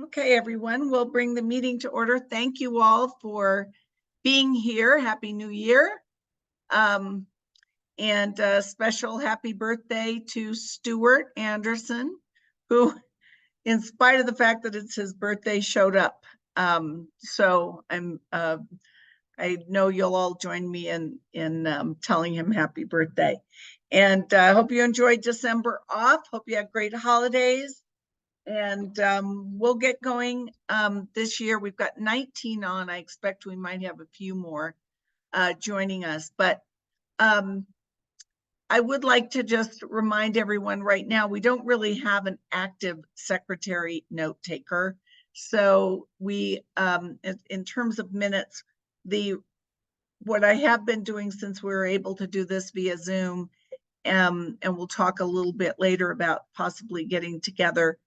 Okay, everyone, we'll bring the meeting to order. Thank you all for being here. Happy New Year. And a special happy birthday to Stuart Anderson, who, in spite of the fact that it's his birthday, showed up. So I know you'll all join me in telling him happy birthday. And I hope you enjoyed December off. Hope you had great holidays. And we'll get going this year. We've got 19 on. I expect we might have a few more joining us. But I would like to just remind everyone right now, we don't really have an active secretary note taker. So we, in terms of minutes, what I have been doing since we were able to do this via Zoom, and we'll talk a little bit later about possibly getting together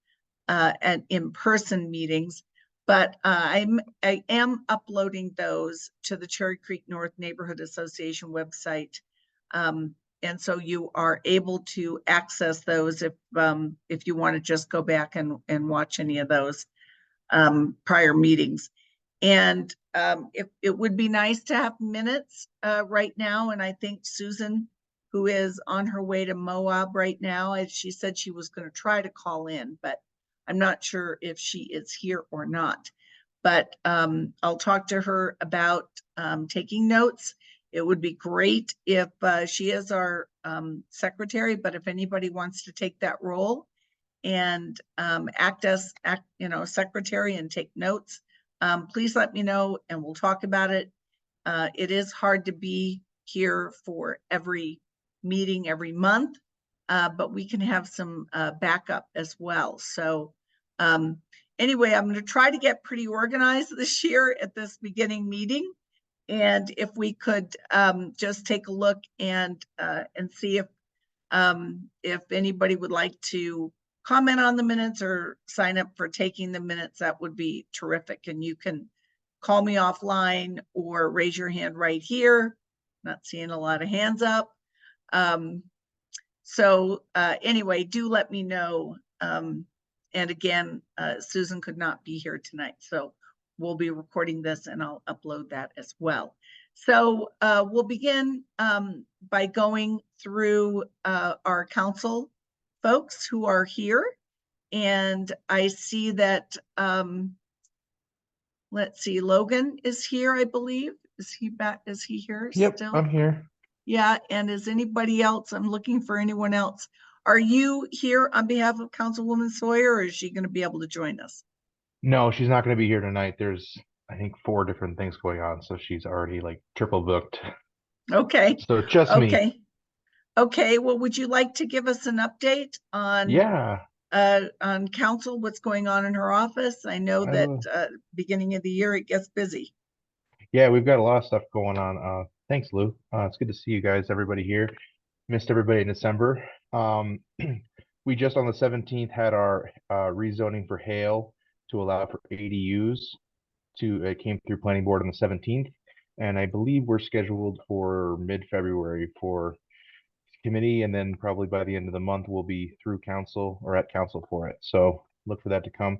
at in-person meetings, but I am uploading those to the Cherry Creek North Neighborhood Association website. And so you are able to access those if you want to just go back and watch any of those prior meetings. And it would be nice to have minutes right now. And I think Susan, who is on her way to Moab right now, as she said she was going to try to call in, but I'm not sure if she is here or not. But I'll talk to her about taking notes. It would be great if she is our secretary, but if anybody wants to take that role and act as secretary and take notes, please let me know and we'll talk about it. It is hard to be here for every meeting every month, but we can have some backup as well. So anyway, I'm going to try to get pretty organized this year at this beginning meeting. And if we could just take a look and see if anybody would like to comment on the minutes or sign up for taking the minutes, that would be terrific. And you can call me offline or raise your hand right here. Not seeing a lot of hands up. So anyway, do let me know. And again, Susan could not be here tonight, so we'll be recording this and I'll upload that as well. So we'll begin by going through our council folks who are here. And I see that, let's see, Logan is here, I believe. Is he back? Is he here Yep, still? I'm here. Yeah, and is anybody else? I'm looking for anyone else. Are you here on behalf of Councilwoman Sawyer, or is she going to be able to join us? No, she's not going to be here tonight. There's, I think, 4 different things going on, so she's already like triple booked. Okay. So just me. Okay. Okay. Well, would you like to give us an update Yeah. On council, what's going on in her office? I know that beginning of the year it gets busy. Yeah, we've got a lot of stuff going on. Thanks, Lou. It's good to see you guys, everybody here. Missed everybody in December. We just on the 17th had our rezoning for Hale to allow for ADUs. It came through planning board on the 17th, and I believe we're scheduled for mid-February for committee, and then probably by the end of the month we'll be through council or at council for it. So look for that to come.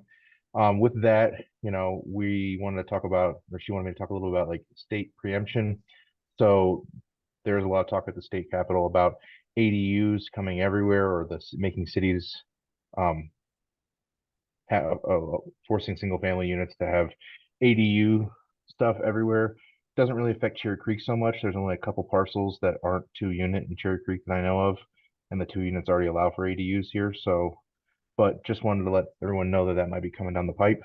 With that, we wanted to talk about, or she wanted me to talk a little about like state preemption. So there's a lot of talk at the state capitol about ADUs coming everywhere, or making cities forcing single family units to have ADU stuff everywhere. Doesn't really affect Cherry Creek so much. There's only a couple parcels that aren't 2-unit in Cherry Creek that I know of, and the 2 units already allow for ADUs here. So, but just wanted to let everyone know that that might be coming down the pipe.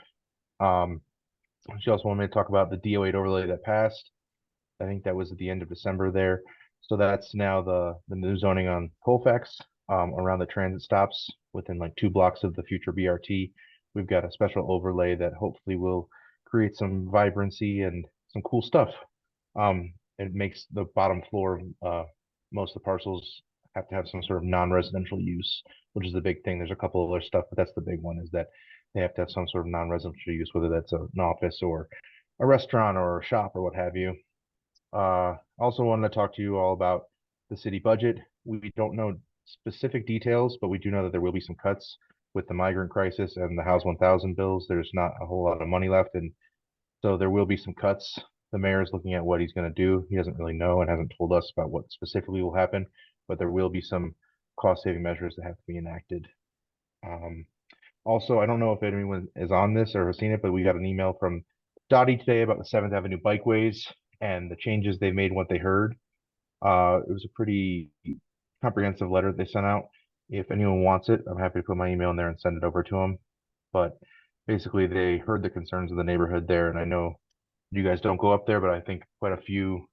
She also wanted me to talk about the DO8 overlay that passed. I think that was at the end of December there. So that's now the new zoning on Colfax around the transit stops within like 2 blocks of the future BRT. We've got a special overlay that hopefully will create some vibrancy and some cool stuff. It makes the bottom floor of most of the parcels have to have some sort of non-residential use, which is the big thing. There's a couple of other stuff, but that's the big one, is that they have to have some sort of non-residential use, whether that's an office or a restaurant or a shop or what have you. Also wanted to talk to you all about the city budget. We don't know specific details, but we do know that there will be some cuts with the migrant crisis and the House 1000 bills, there's not a whole lot of money left. And so there will be some cuts. The mayor is looking at what he's going to do. He doesn't really know and hasn't told us about what specifically will happen, but there will be some cost saving measures that have to be enacted. Also, I don't know if anyone is on this or has seen it, but we got an email from Dottie today about the 7th Avenue bikeways and the changes they made, what they heard. It was a pretty comprehensive letter they sent out. If anyone wants it, I'm happy to put my email in there and send it over to them. But basically, they heard the concerns of the neighborhood there, and I know you guys don't go up there, but I think quite a few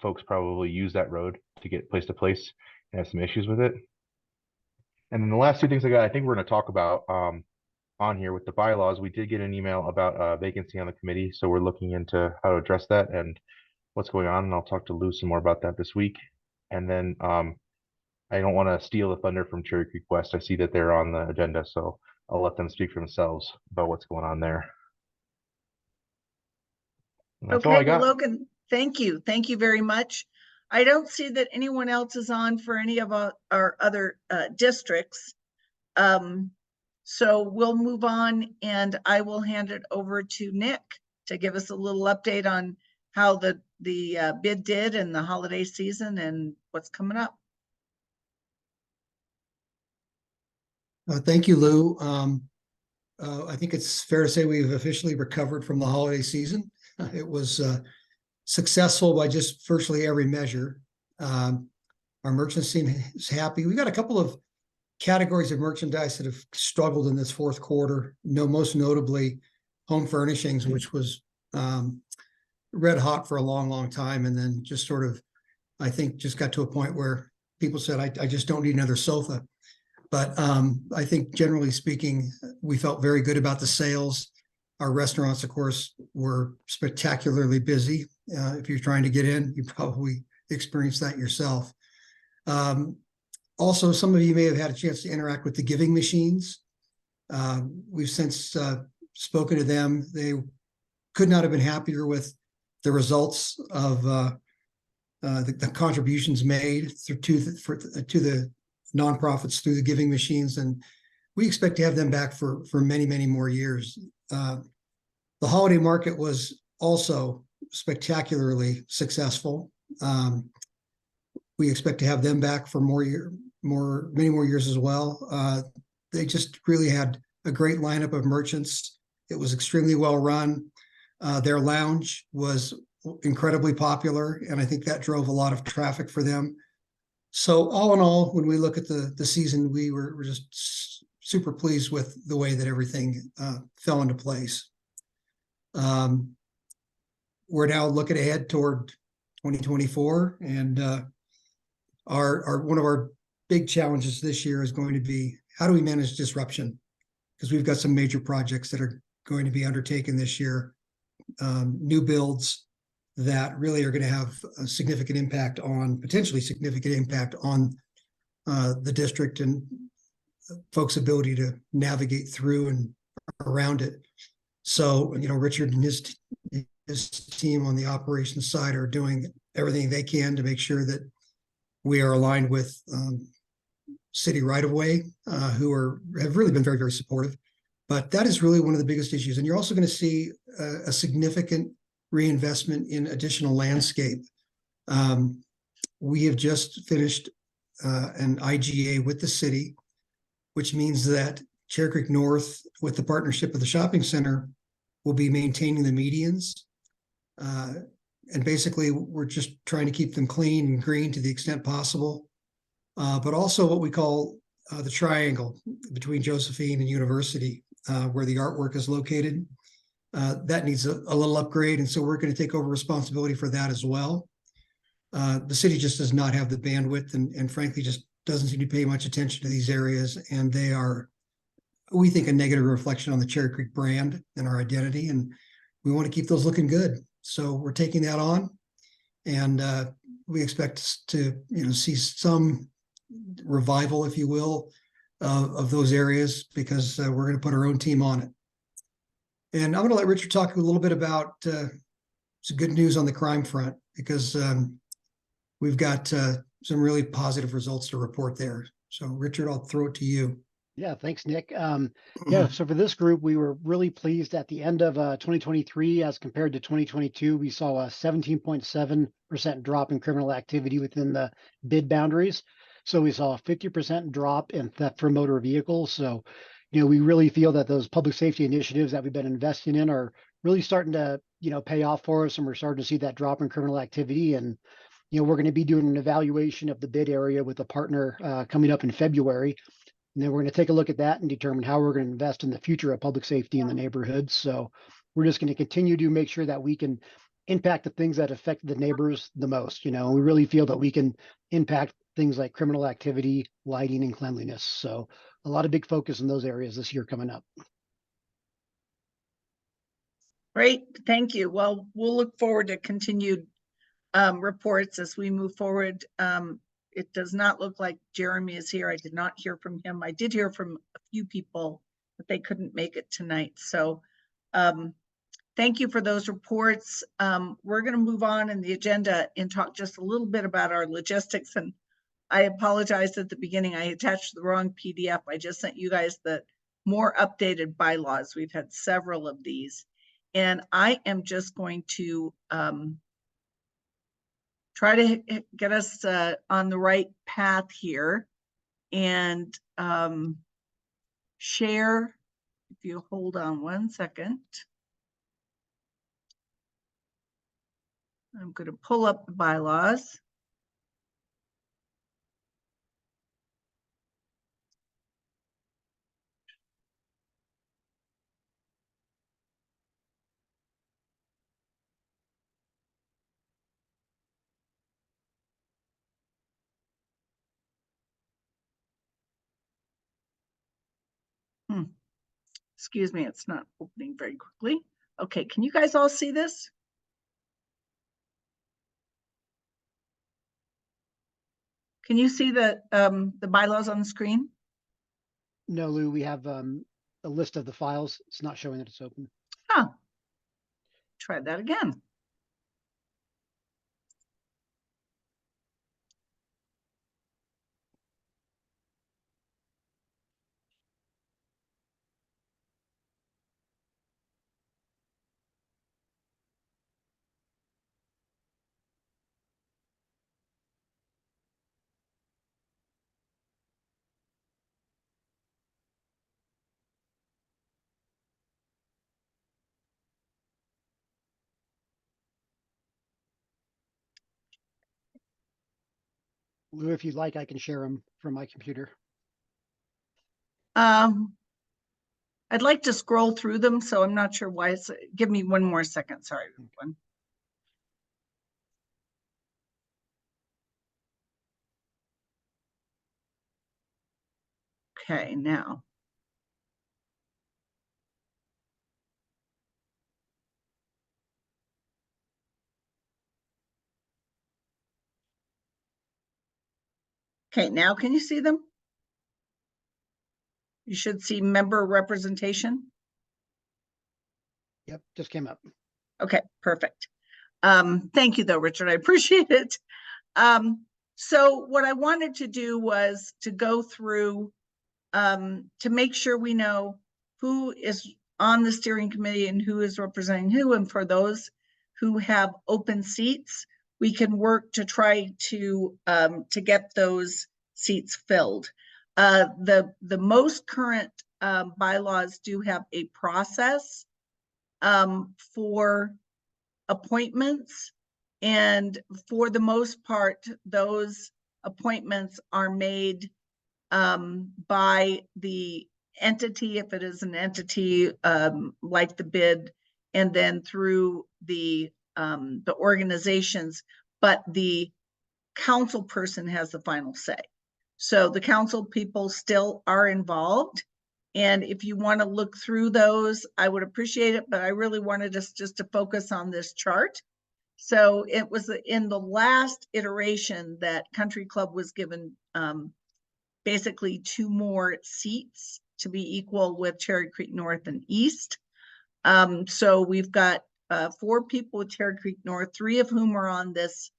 folks probably use that road to get place to place and have some issues with it. And then the last two things I got, I think we're going to talk about on here with the bylaws. We did get an email about a vacancy on the committee, so we're looking into how to address that and what's going on, and I'll talk to Lou some more about that this week. And then I don't want to steal the thunder from Cherry Creek West. I see that they're on the agenda, so I'll let them speak for themselves about what's going on there. And that's all I Okay, well, got. Logan, thank you. Thank you very much. I don't see that anyone else is on for any of our other districts. So we'll move on, and I will hand it over to Nick to give us a little update on how the bid did and the holiday season and what's coming up. Thank you, Lou. I think it's fair to say we've officially recovered from the holiday season. It was successful by just virtually every measure. Our merchants seem happy. We got a couple of categories of merchandise that have struggled in this fourth quarter. Most notably, home furnishings, which was red hot for a long time, and then just sort of, I think, just got to a point where people said, I just don't need another sofa. But I think generally speaking, we felt very good about the sales. Our restaurants, of course, were spectacularly busy. If you're trying to get in, you probably experienced that yourself. Also, some of you may have had a chance to interact with the giving machines. We've since spoken to them. They could not have been happier with the results of the contributions made to the nonprofits through the giving machines, and we expect to have them back for many more years. The holiday market was also spectacularly successful. We expect to have them back for many more years as well. They just really had a great lineup of merchants. It was extremely well run. Their lounge was incredibly popular, and I think that drove a lot of traffic for them. So all in all, when we look at the season, we're just super pleased with the way that everything fell into place. We're now looking ahead toward 2024, and one of our big challenges this year is going to be, how do we manage disruption? Because we've got some major projects that are going to be undertaken this year, new builds that really are going to have a significant impact on, potentially significant impact on the district and folks' ability to navigate through and around it. So, Richard and his team on the operations side are doing everything they can to make sure that we are aligned with city right-of-way, who have really been very supportive. But that is really one of the biggest issues. And you're also going to see a significant reinvestment in additional landscape. We have just finished an IGA with the city, which means that Cherry Creek North, with the partnership of the shopping center, will be maintaining the medians. And basically, we're just trying to keep them clean and green to the extent possible. But also what we call the triangle between Josephine and University, where the artwork is located. That needs a little upgrade, and so we're going to take over responsibility for that as well. The city just does not have the bandwidth and frankly just doesn't seem to pay much attention to these areas, and they are, we think, a negative reflection on the Cherry Creek brand and our identity, and we want to keep those looking good. So we're taking that on, and we expect to see some revival, if you will, of those areas, because we're going to put our own team on it. And I'm going to let Richard talk a little bit about some good news on the crime front, because we've got some really positive results to report there. So, Richard, I'll throw it to you. Yeah, thanks, Nick. Yeah, so for this group, we were really pleased at the end of 2023 as compared to 2022. We saw a 17.7% drop in criminal activity within the bid boundaries. So we saw a 50% drop in theft from motor vehicles. So, we really feel that those public safety initiatives that we've been investing in are really starting to, pay off for us, and we're starting to see that drop in criminal activity. And, we're going to be doing an evaluation of the bid area with a partner coming up in February. And then we're going to take a look at that and determine how we're going to invest in the future of public safety in the neighborhood. So we're just going to continue to make sure that we can impact the things that affect the neighbors the most. We really feel that we can impact things like criminal activity, lighting, and cleanliness. So a lot of big focus in those areas this year coming up. Great, thank you. Well, we'll look forward to continued reports as we move forward. It does not look like Jeremy is here. I did not hear from him. I did hear from a few people, but they couldn't make it tonight. So thank you for those reports. We're going to move on in the agenda and talk just a little bit about our logistics. And I apologize at the beginning. I attached the wrong PDF. I just sent you guys the more updated bylaws. We've had several of these. And I am just going to try to get us on the right path here and share. If you hold on one second. I'm going to pull up the bylaws. Excuse me, it's not opening very quickly. Okay, can you guys all see this? Can you see the bylaws on the screen? No, Lou, we have a list of the files. It's not showing that it's open. Huh. Try that again. Lou, if you'd like, I can share them from my computer. I'd like to scroll through them, so I'm not sure why it's. Give me one more second. Sorry, everyone. Okay, now. Okay, now can you see them? You should see member representation. Yep, just came up. Okay, perfect. Thank you though, Richard, I appreciate it. So what I wanted to do was to go through to make sure we know who is on the steering committee and who is representing who. And for those who have open seats, we can work to try to get those seats filled. The most current bylaws do have a process for appointments, and for the most part, those appointments are made by the entity, if it is an entity like the bid, and then through the organizations, but the council person has the final say. So the council people still are involved. And if you want to look through those, I would appreciate it, but I really wanted us just to focus on this chart. So it was in the last iteration that Country Club was given basically 2 more seats to be equal with Cherry Creek North and East. So we've got 4 people with Cherry Creek North, 3 of whom are on this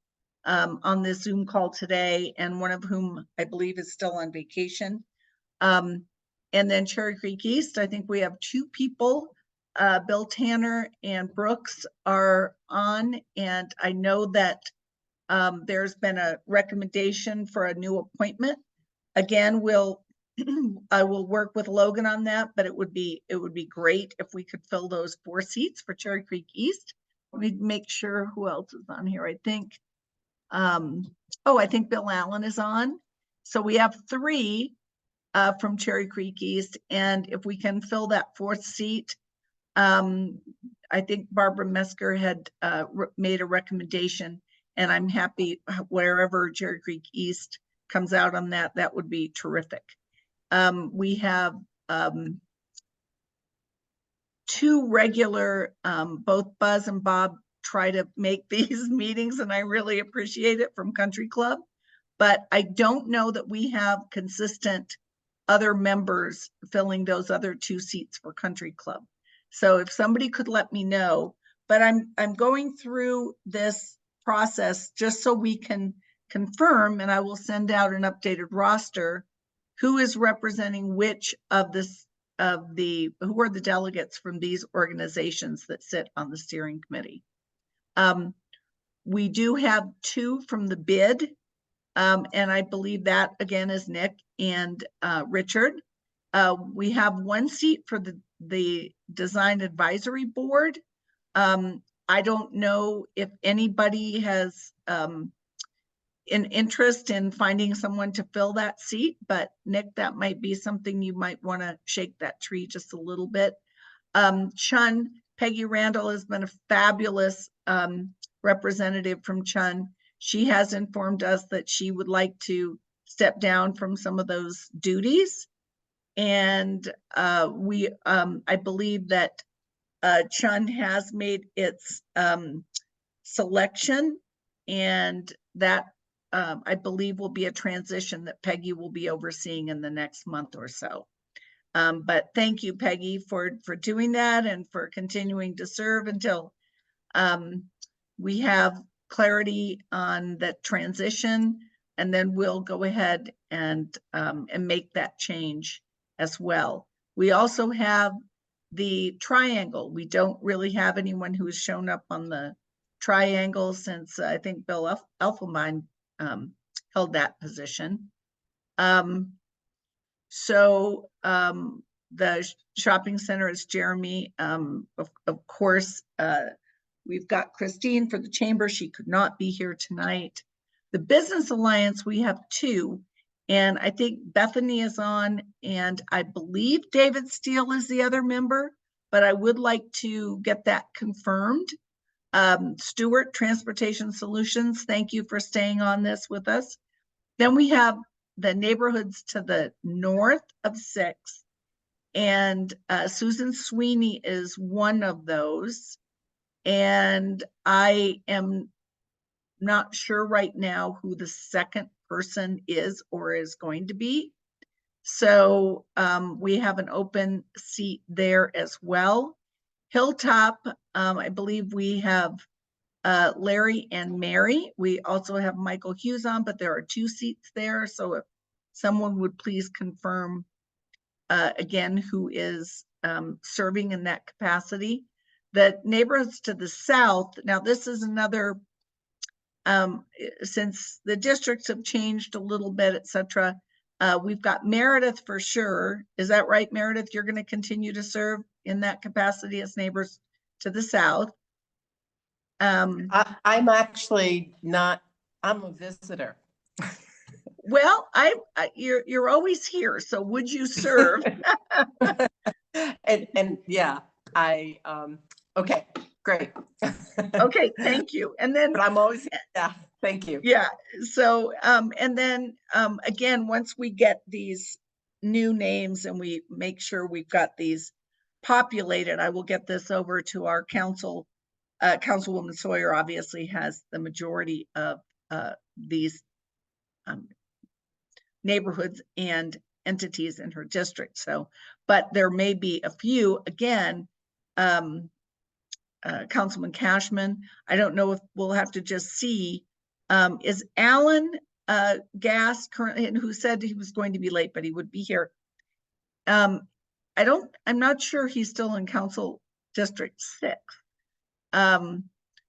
Zoom call today, and 1 of whom I believe is still on vacation. And then Cherry Creek East, I think we have 2 people. Bill Tanner and Brooks are on, and I know that there's been a recommendation for a new appointment. Again, I will work with Logan on that, but it would be great if we could fill those 4 seats for Cherry Creek East. Let me make sure who else is on here. I think, I think Bill Allen is on. So we have 3 from Cherry Creek East, and if we can fill that 4th seat, I think Barbara Mesker had made a recommendation, and I'm happy wherever Cherry Creek East comes out on that. That would be terrific. We have 2 regular, both Buzz and Bob try to make these meetings, and I really appreciate it, from Country Club. But I don't know that we have consistent other members filling those other 2 seats for Country Club. So if somebody could let me know, but I'm going through this process just so we can confirm, and I will send out an updated roster, who is representing which of this, who are the delegates from these organizations that sit on the steering committee. We do have 2 from the bid, and I believe that again is Nick and Richard. We have 1 seat for the design advisory board. I don't know if anybody has an interest in finding someone to fill that seat, but Nick, that might be something you might want to shake that tree just a little bit. Chun, Peggy Randall has been a fabulous representative from Chun. She has informed us that she would like to step down from some of those duties. And I believe that Chun has made its selection, and that I believe will be a transition that Peggy will be overseeing in the next month or so. But thank you, Peggy, for doing that and for continuing to serve until we have clarity on that transition, and then we'll go ahead and make that change as well. We also have the triangle. We don't really have anyone who has shown up on the triangle since I think Bill Elfelmine held that position. So the shopping center is Jeremy. Of course, we've got Christine for the chamber. She could not be here tonight. The Business Alliance, we have 2. And I think Bethany is on, and I believe David Steele is the other member, but I would like to get that confirmed. Stewart, Transportation Solutions, thank you for staying on this with us. Then we have the neighborhoods to the north of 6, and Susan Sweeney is one of those. And I am not sure right now who the second person is or is going to be. So we have an open seat there as well. Hilltop, I believe we have Larry and Mary. We also have Michael Hughes on, but there are 2 seats there. So if someone would please confirm again who is serving in that capacity. The neighborhoods to the south, now this is another, since the districts have changed a little bit, etc. We've got Meredith for sure. Is that right, Meredith? You're going to continue to serve in that capacity as neighbors to the south. I'm actually not, I'm a visitor. Well, you're always here. So would you serve? and yeah, okay, great. Okay, thank you. And then, but I'm always, yeah, thank you. Yeah. So, and then again, once we get these new names and we make sure we've got these populated, I will get this over to our council. Councilwoman Sawyer obviously has the majority of these neighborhoods and entities in her district. So, but there may be a few, again, Councilman Cashman, I don't know if we'll have to just see, is Alan Gass currently, and who said he was going to be late, but he would be here. I'm not sure he's still in Council District 6.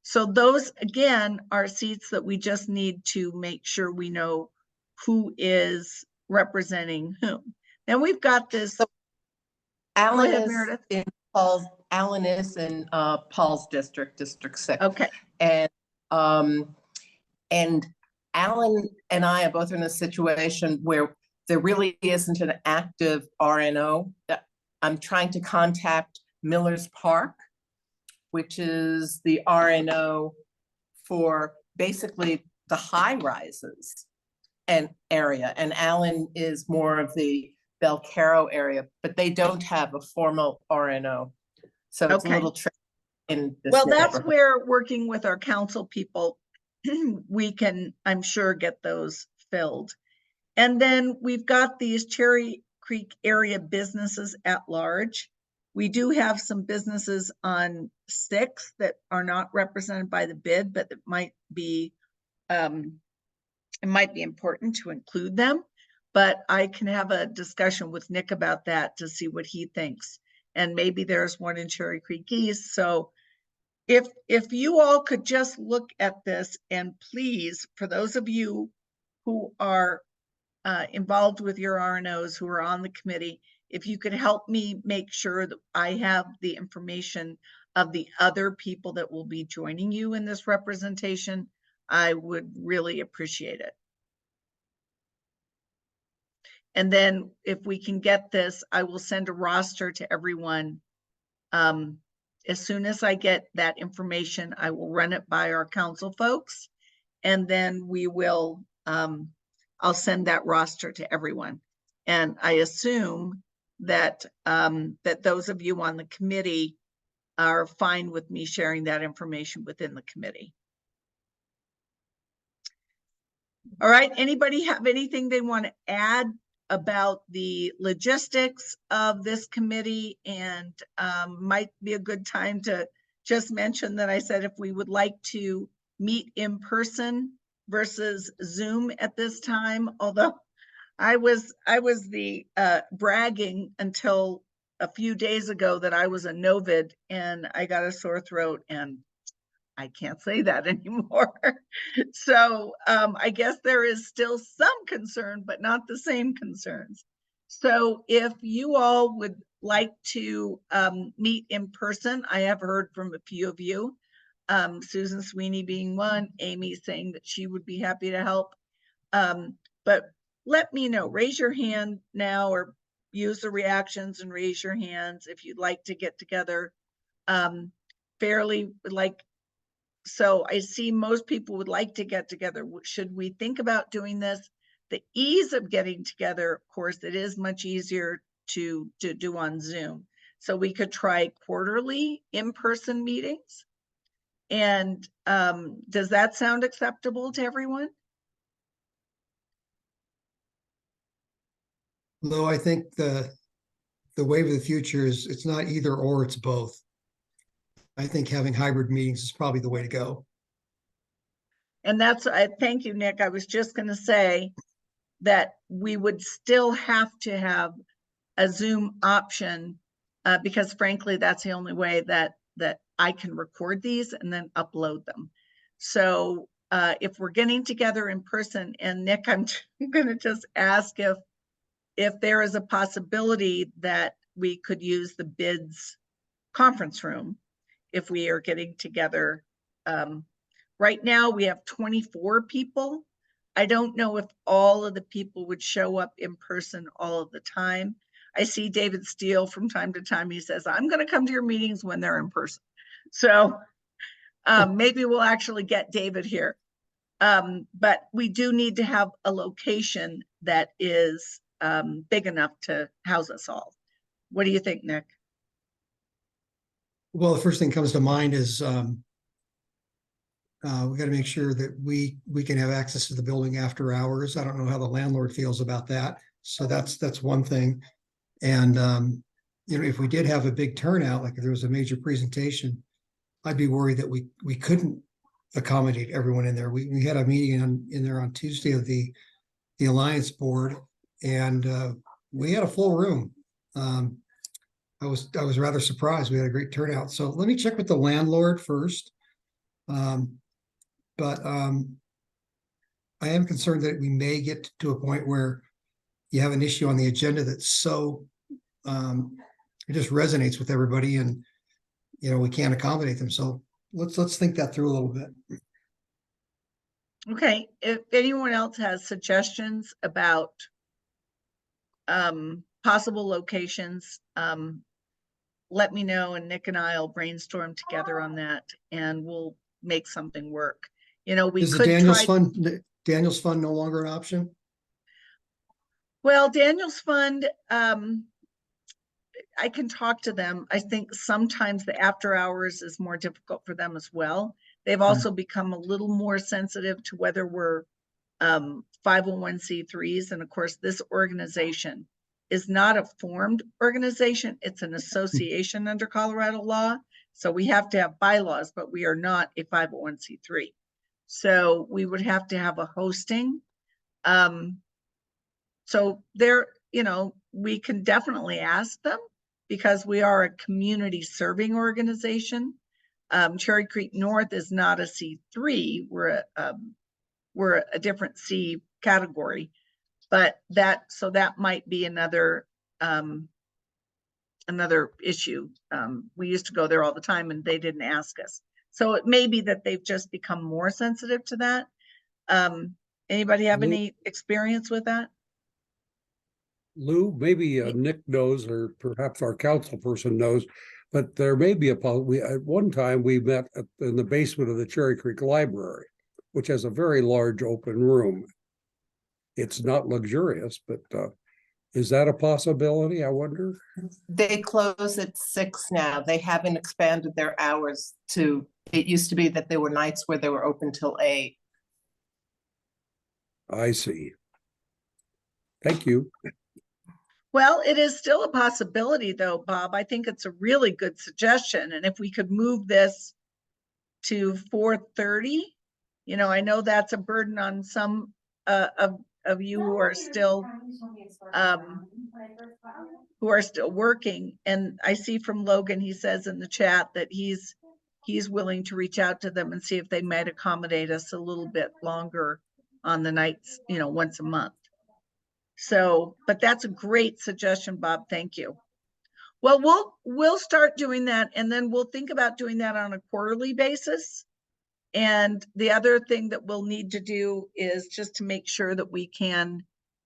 So those, again, are seats that we just need to make sure we know who is representing whom. Then we've got this. Alan ahead, is Meredith. in Paul's district, District 6. Okay. And Alan and I are both in a situation where there really isn't an active RNO. I'm trying to contact Miller's Park, which is the RNO for basically the high rises and area. And Alan is more of the Belcaro area, but they don't have a formal RNO. So it's a little tricky in this Well, that's neighborhood. where working with our council people, we can, I'm sure, get those filled. And then we've got these Cherry Creek area businesses at large. We do have some businesses on 6 that are not represented by the bid, but it might be important to include them. But I can have a discussion with Nick about that to see what he thinks. And maybe there's one in Cherry Creek East. So if you all could just look at this, and please, for those of you who are involved with your RNOs, who are on the committee, if you could help me make sure that I have the information of the other people that will be joining you in this representation, I would really appreciate it. And then if we can get this, I will send a roster to everyone. As soon as I get that information, I will run it by our council folks, and then we will, I'll send that roster to everyone. And I assume that, that those of you on the committee are fine with me sharing that information within the committee. All right, anybody have anything they want to add about the logistics of this committee? And might be a good time to just mention that I said if we would like to meet in person versus Zoom at this time, although I was the bragging until a few days ago that I was a Novid and I got a sore throat, and I can't say that anymore. So I guess there is still some concern, but not the same concerns. So if you all would like to meet in person, I have heard from a few of you, Susan Sweeney being one, Amy saying that she would be happy to help. But let me know, raise your hand now, or use the reactions and raise your hands if you'd like to get together. Fairly like, so I see most people would like to get together. Should we think about doing this? The ease of getting together, of course, it is much easier to do on Zoom. So we could try quarterly in-person meetings. And does that sound acceptable to everyone? Though I think the wave of the future is it's not either or, it's both. I think having hybrid meetings is probably the way to go. And that's, I thank you, Nick. I was just going to say that we would still have to have a Zoom option because frankly, that's the only way that I can record these and then upload them. So if we're getting together in person, and Nick, I'm going to just ask if there is a possibility that we could use the bids conference room if we are getting together. Right now we have 24 people. I don't know if all of the people would show up in person all of the time. I see David Steele from time to time. He says, I'm going to come to your meetings when they're in person. So maybe we'll actually get David here. But we do need to have a location that is big enough to house us all. What do you think, Nick? Well, the first thing comes to mind is we got to make sure that we can have access to the building after hours. I don't know how the landlord feels about that. So that's one thing. And you know, if we did have a big turnout, like if there was a major presentation, I'd be worried that we couldn't accommodate everyone in there. We had a meeting in there on Tuesday of the Alliance board, and we had a full room. I was rather surprised. We had a great turnout. So let me check with the landlord first. But I am concerned that we may get to a point where you have an issue on the agenda that's so it just resonates with everybody, and we can't accommodate them. So let's think that through a little bit. Okay, if anyone else has suggestions about possible locations, let me know, and Nick and I'll brainstorm together on that, and we'll make something work. We Is the could Daniels Fund no longer an option? Well, Daniels Fund, I can talk to them. I think sometimes the after hours is more difficult for them as well. They've also become a little more sensitive to whether we're 501c3s. And of course, this organization is not a formed organization. It's an association under Colorado law. So we have to have bylaws, but we are not a 501c3. So we would have to have a hosting. So there, we can definitely ask them, because we are a community serving organization. Cherry Creek North is not a C3. We're a different C category, but that might be another issue. We used to go there all the time and they didn't ask us. So it may be that they've just become more sensitive to that. Anybody have any experience with that? Lou, maybe Nick knows, or perhaps our council person knows, but there may be at one time we met in the basement of the Cherry Creek Library, which has a very large open room. It's not luxurious, but is that a possibility, I wonder? They close at 6 now. They haven't expanded their hours it used to be that there were nights where they were open till 8. I see. Thank you. Well, it is still a possibility though, Bob. I think it's a really good suggestion. And if we could move this to 4:30, I know that's a burden on some of you who are still working. And I see from Logan, he says in the chat that he's willing to reach out to them and see if they might accommodate us a little bit longer on the nights, once a month. So, but that's a great suggestion, Bob. Thank you. Well, we'll start doing that, and then we'll think about doing that on a quarterly basis. And the other thing that we'll need to do is just to make sure that we can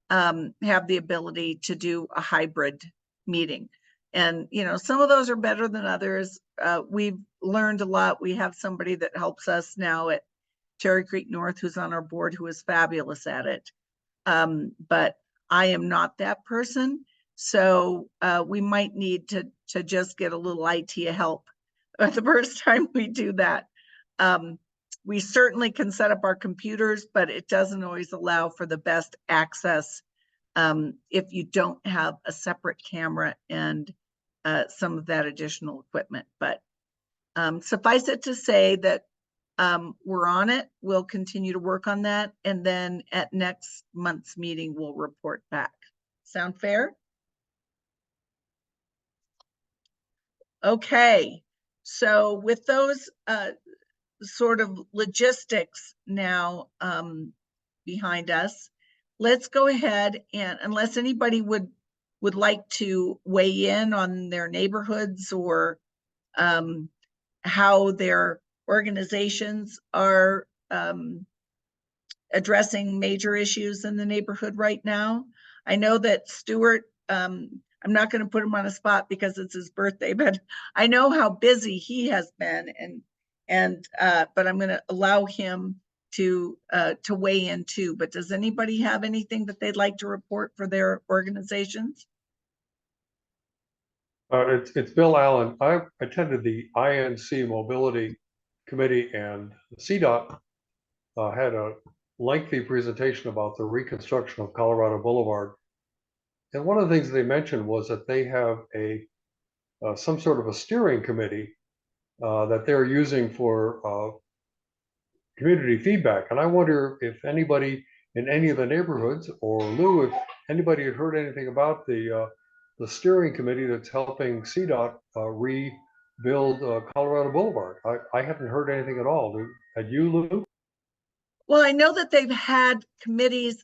have the ability to do a hybrid meeting. And, some of those are better than others. We've learned a lot. We have somebody that helps us now at Cherry Creek North who's on our board, who is fabulous at it. But I am not that person. So we might need to just get a little IT help the first time we do that. We certainly can set up our computers, but it doesn't always allow for the best access if you don't have a separate camera and some of that additional equipment. But suffice it to say that we're on it. We'll continue to work on that. And then at next month's meeting, we'll report back. Sound fair? Okay. So with those sort of logistics now behind us, let's go ahead and, unless anybody would like to weigh in on their neighborhoods or how their organizations are addressing major issues in the neighborhood right now. I know that Stuart, I'm not going to put him on a spot because it's his birthday, but I know how busy he has been, but I'm going to allow him to weigh in too. But does anybody have anything that they'd like to report for their organizations? It's Bill Allen. I attended the INC Mobility Committee, and the CDOT had a lengthy presentation about the reconstruction of Colorado Boulevard. And one of the things they mentioned was that they have some sort of a steering committee that they're using for community feedback. And I wonder if anybody in any of the neighborhoods, or Lou, if anybody had heard anything about the the steering committee that's helping CDOT rebuild Colorado Boulevard. I haven't heard anything at all. Had you, Lou? Well, I know that they've had committees,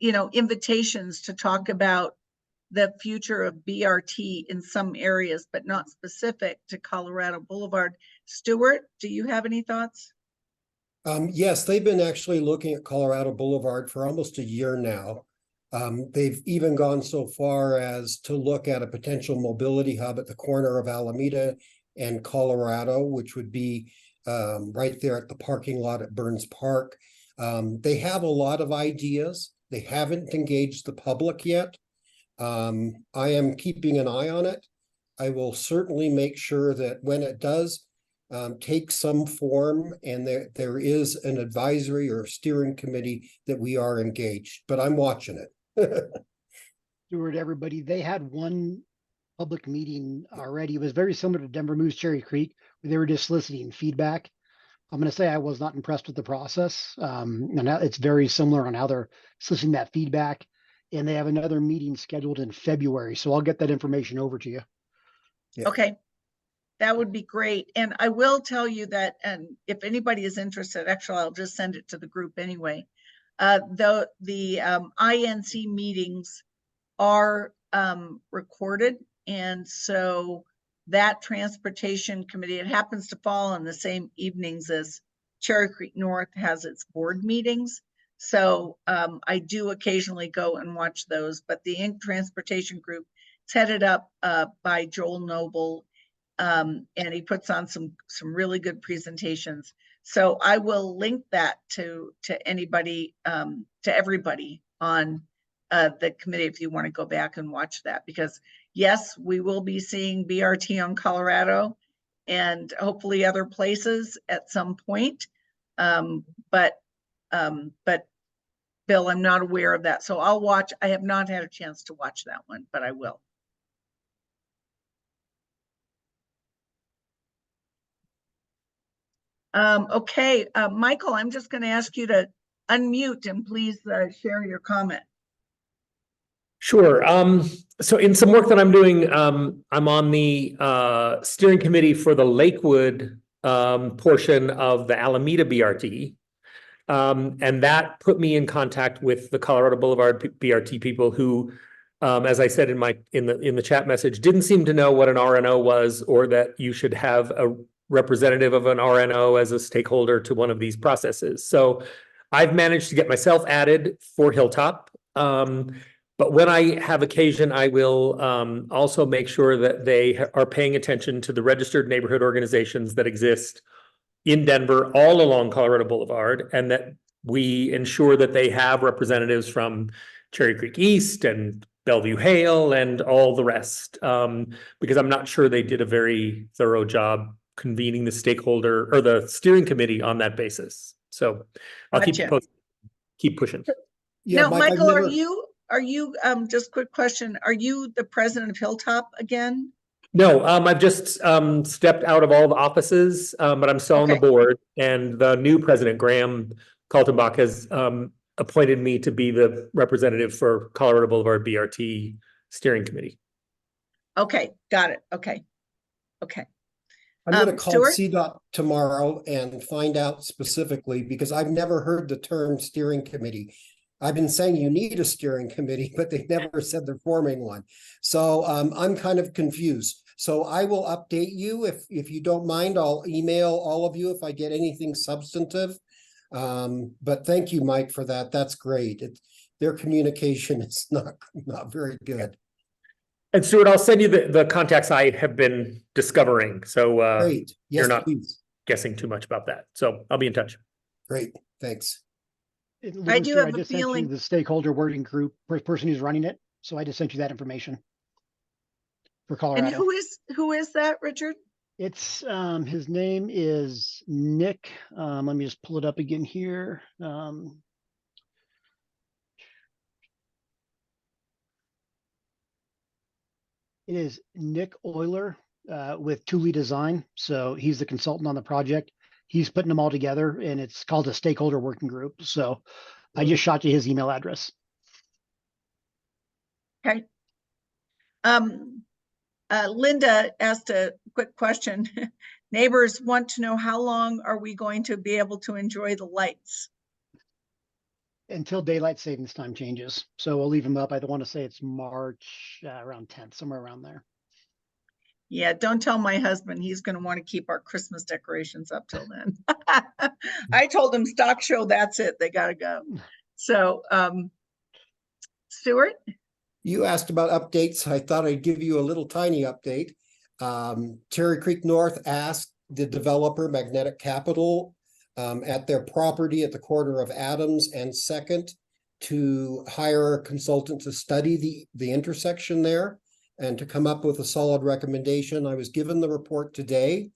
invitations to talk about the future of BRT in some areas, but not specific to Colorado Boulevard. Stuart, do you have any thoughts? Yes, they've been actually looking at Colorado Boulevard for almost a year now. They've even gone so far as to look at a potential mobility hub at the corner of Alameda and Colorado, which would be right there at the parking lot at Burns Park. They have a lot of ideas. They haven't engaged the public yet. I am keeping an eye on it. I will certainly make sure that when it does take some form and there is an advisory or steering committee that we are engaged, but I'm watching it. Stuart, everybody, they had one public meeting already. It was very similar to Denver Moose Cherry Creek, where they were just soliciting feedback. I'm going to say I was not impressed with the process. And it's very similar on how they're soliciting that feedback. And they have another meeting scheduled in February. So I'll get that information over to you. Yeah. Okay, that would be great. And I will tell you that, and if anybody is interested, actually, I'll just send it to the group anyway. The INC meetings are recorded. And so that transportation committee, it happens to fall on the same evenings as Cherry Creek North has its board meetings. So I do occasionally go and watch those, but the Inc. Transportation Group is headed up by Joel Noble, and he puts on some really good presentations. So I will link that to anybody, to everybody on the committee if you want to go back and watch that, because yes, we will be seeing BRT on Colorado and hopefully other places at some point. But Bill, I'm not aware of that. So I'll watch. I have not had a chance to watch that one, but I will. Okay, Michael, I'm just going to ask you to unmute and please share your comment. Sure. So in some work that I'm doing, I'm on the steering committee for the Lakewood portion of the Alameda BRT. And that put me in contact with the Colorado Boulevard BRT people who, as I said in the chat message, didn't seem to know what an RNO was, or that you should have a representative of an RNO as a stakeholder to one of these processes. So I've managed to get myself added for Hilltop. But when I have occasion, I will also make sure that they are paying attention to the registered neighborhood organizations that exist in Denver all along Colorado Boulevard, and that we ensure that they have representatives from Cherry Creek East and Bellevue Hale and all the rest, because I'm not sure they did a very thorough job convening the stakeholder or the steering committee on that basis. So I'll keep you posted, keep pushing. Yeah, Now, Mike, Michael, are you just quick question, are you the president of Hilltop again? No, I've just stepped out of all the offices, but I'm still on the Okay. board, and the new president, Graham Kaltenbach, has appointed me to be the representative for Colorado Boulevard BRT steering committee. Okay, got it. Okay. I'm going to call Stuart? CDOT tomorrow and find out specifically, because I've never heard the term steering committee. I've been saying you need a steering committee, but they never said they're forming one. So I'm kind of confused. So I will update you if you don't mind. I'll email all of you if I get anything substantive. But thank you, Mike, for that. That's great. Their communication is not very good. And Stuart, I'll send you the contacts I have been discovering. So Great. Yes, you're not please. guessing too much about that. So I'll be in touch. Great. Thanks. I do have a just sent you feeling- the stakeholder working group, person who's running it. So I just sent you that information for Colorado. And who is that, Richard? It's his name is Nick. Let me just pull it up again here. It is Nick Euler with Thule Design. So he's the consultant on the project. He's putting them all together, and it's called a stakeholder working group. So I just shot you his email address. Okay. Linda asked a quick question. Neighbors want to know, how long are we going to be able to enjoy the lights? Until daylight savings time changes. So we'll leave them up. I don't want to say it's March, around 10th, somewhere around there. Yeah, don't tell my husband. He's going to want to keep our Christmas decorations up till then. I told him stock show, that's it. They got to go. So, Stuart? You asked about updates. I thought I'd give you a little tiny update. Cherry Creek North asked the developer, Magnetic Capital, at their property at the corner of Adams and Second, to hire a consultant to study the intersection there and to come up with a solid recommendation. I was given the report today,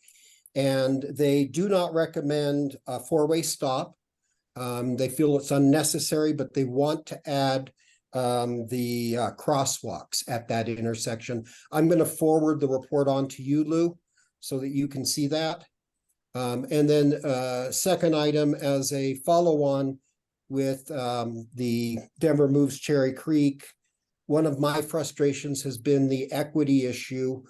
and they do not recommend a four-way stop. They feel it's unnecessary, but they want to add the crosswalks at that intersection. I'm going to forward the report on to you, Lou, so that you can see that. And then second item, as a follow-on with the Denver Moves Cherry Creek, one of my frustrations has been the equity issue.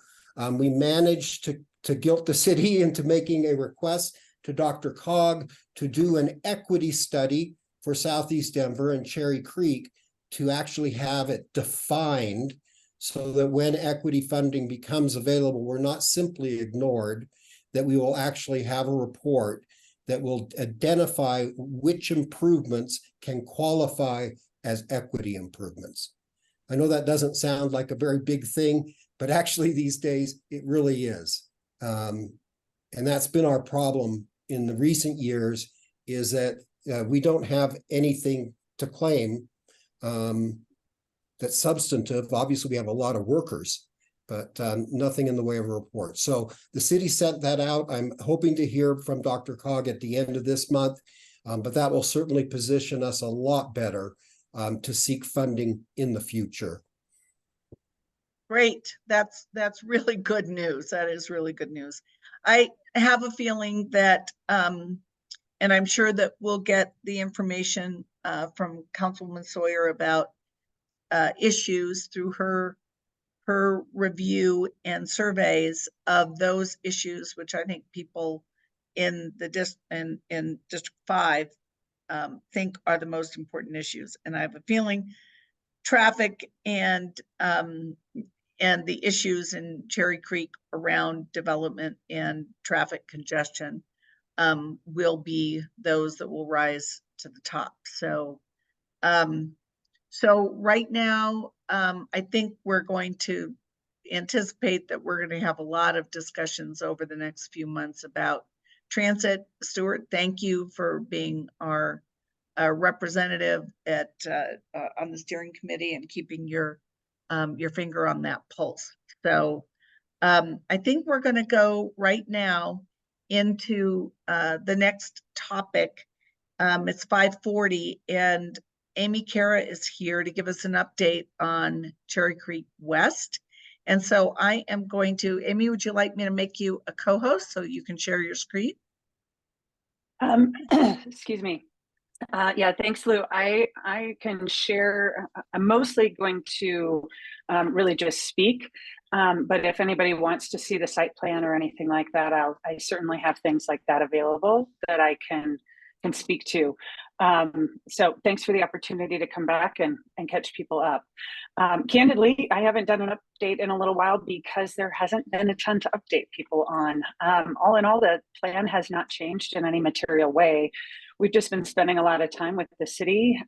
We managed to guilt the city into making a request to DRCOG to do an equity study for Southeast Denver and Cherry Creek, to actually have it defined so that when equity funding becomes available, we're not simply ignored, that we will actually have a report that will identify which improvements can qualify as equity improvements. I know that doesn't sound like a very big thing, but actually these days it really is. And that's been our problem in the recent years, is that we don't have anything to claim that's substantive. Obviously, we have a lot of workers, but nothing in the way of a report. So the city sent that out. I'm hoping to hear from DRCOG at the end of this month, but that will certainly position us a lot better to seek funding in the future. Great. That's really good news. That is really good news. I have a feeling that, and I'm sure that we'll get the information from Councilwoman Sawyer about issues through her review and surveys of those issues, which I think people in the in District 5 think are the most important issues. And I have a feeling traffic and the issues in Cherry Creek around development and traffic congestion will be those that will rise to the top. So, so right now, I think we're going to anticipate that we're going to have a lot of discussions over the next few months about transit. Stuart, thank you for being our representative at on the steering committee and keeping your finger on that pulse. So I think we're going to go right now into the next topic. It's 5:40, and Amy Cara is here to give us an update on Cherry Creek West. And so I am going to, Amy, would you like me to make you a co-host so you can share your screen? Excuse me. Yeah, thanks, Lou. I can share. I'm mostly going to really just speak, but if anybody wants to see the site plan or anything like that, I certainly have things like that available that I can speak to. So thanks for the opportunity to come back and catch people up. Candidly, I haven't done an update in a little while because there hasn't been a ton to update people on. All in all, the plan has not changed in any material way. We've just been spending a lot of time with the city,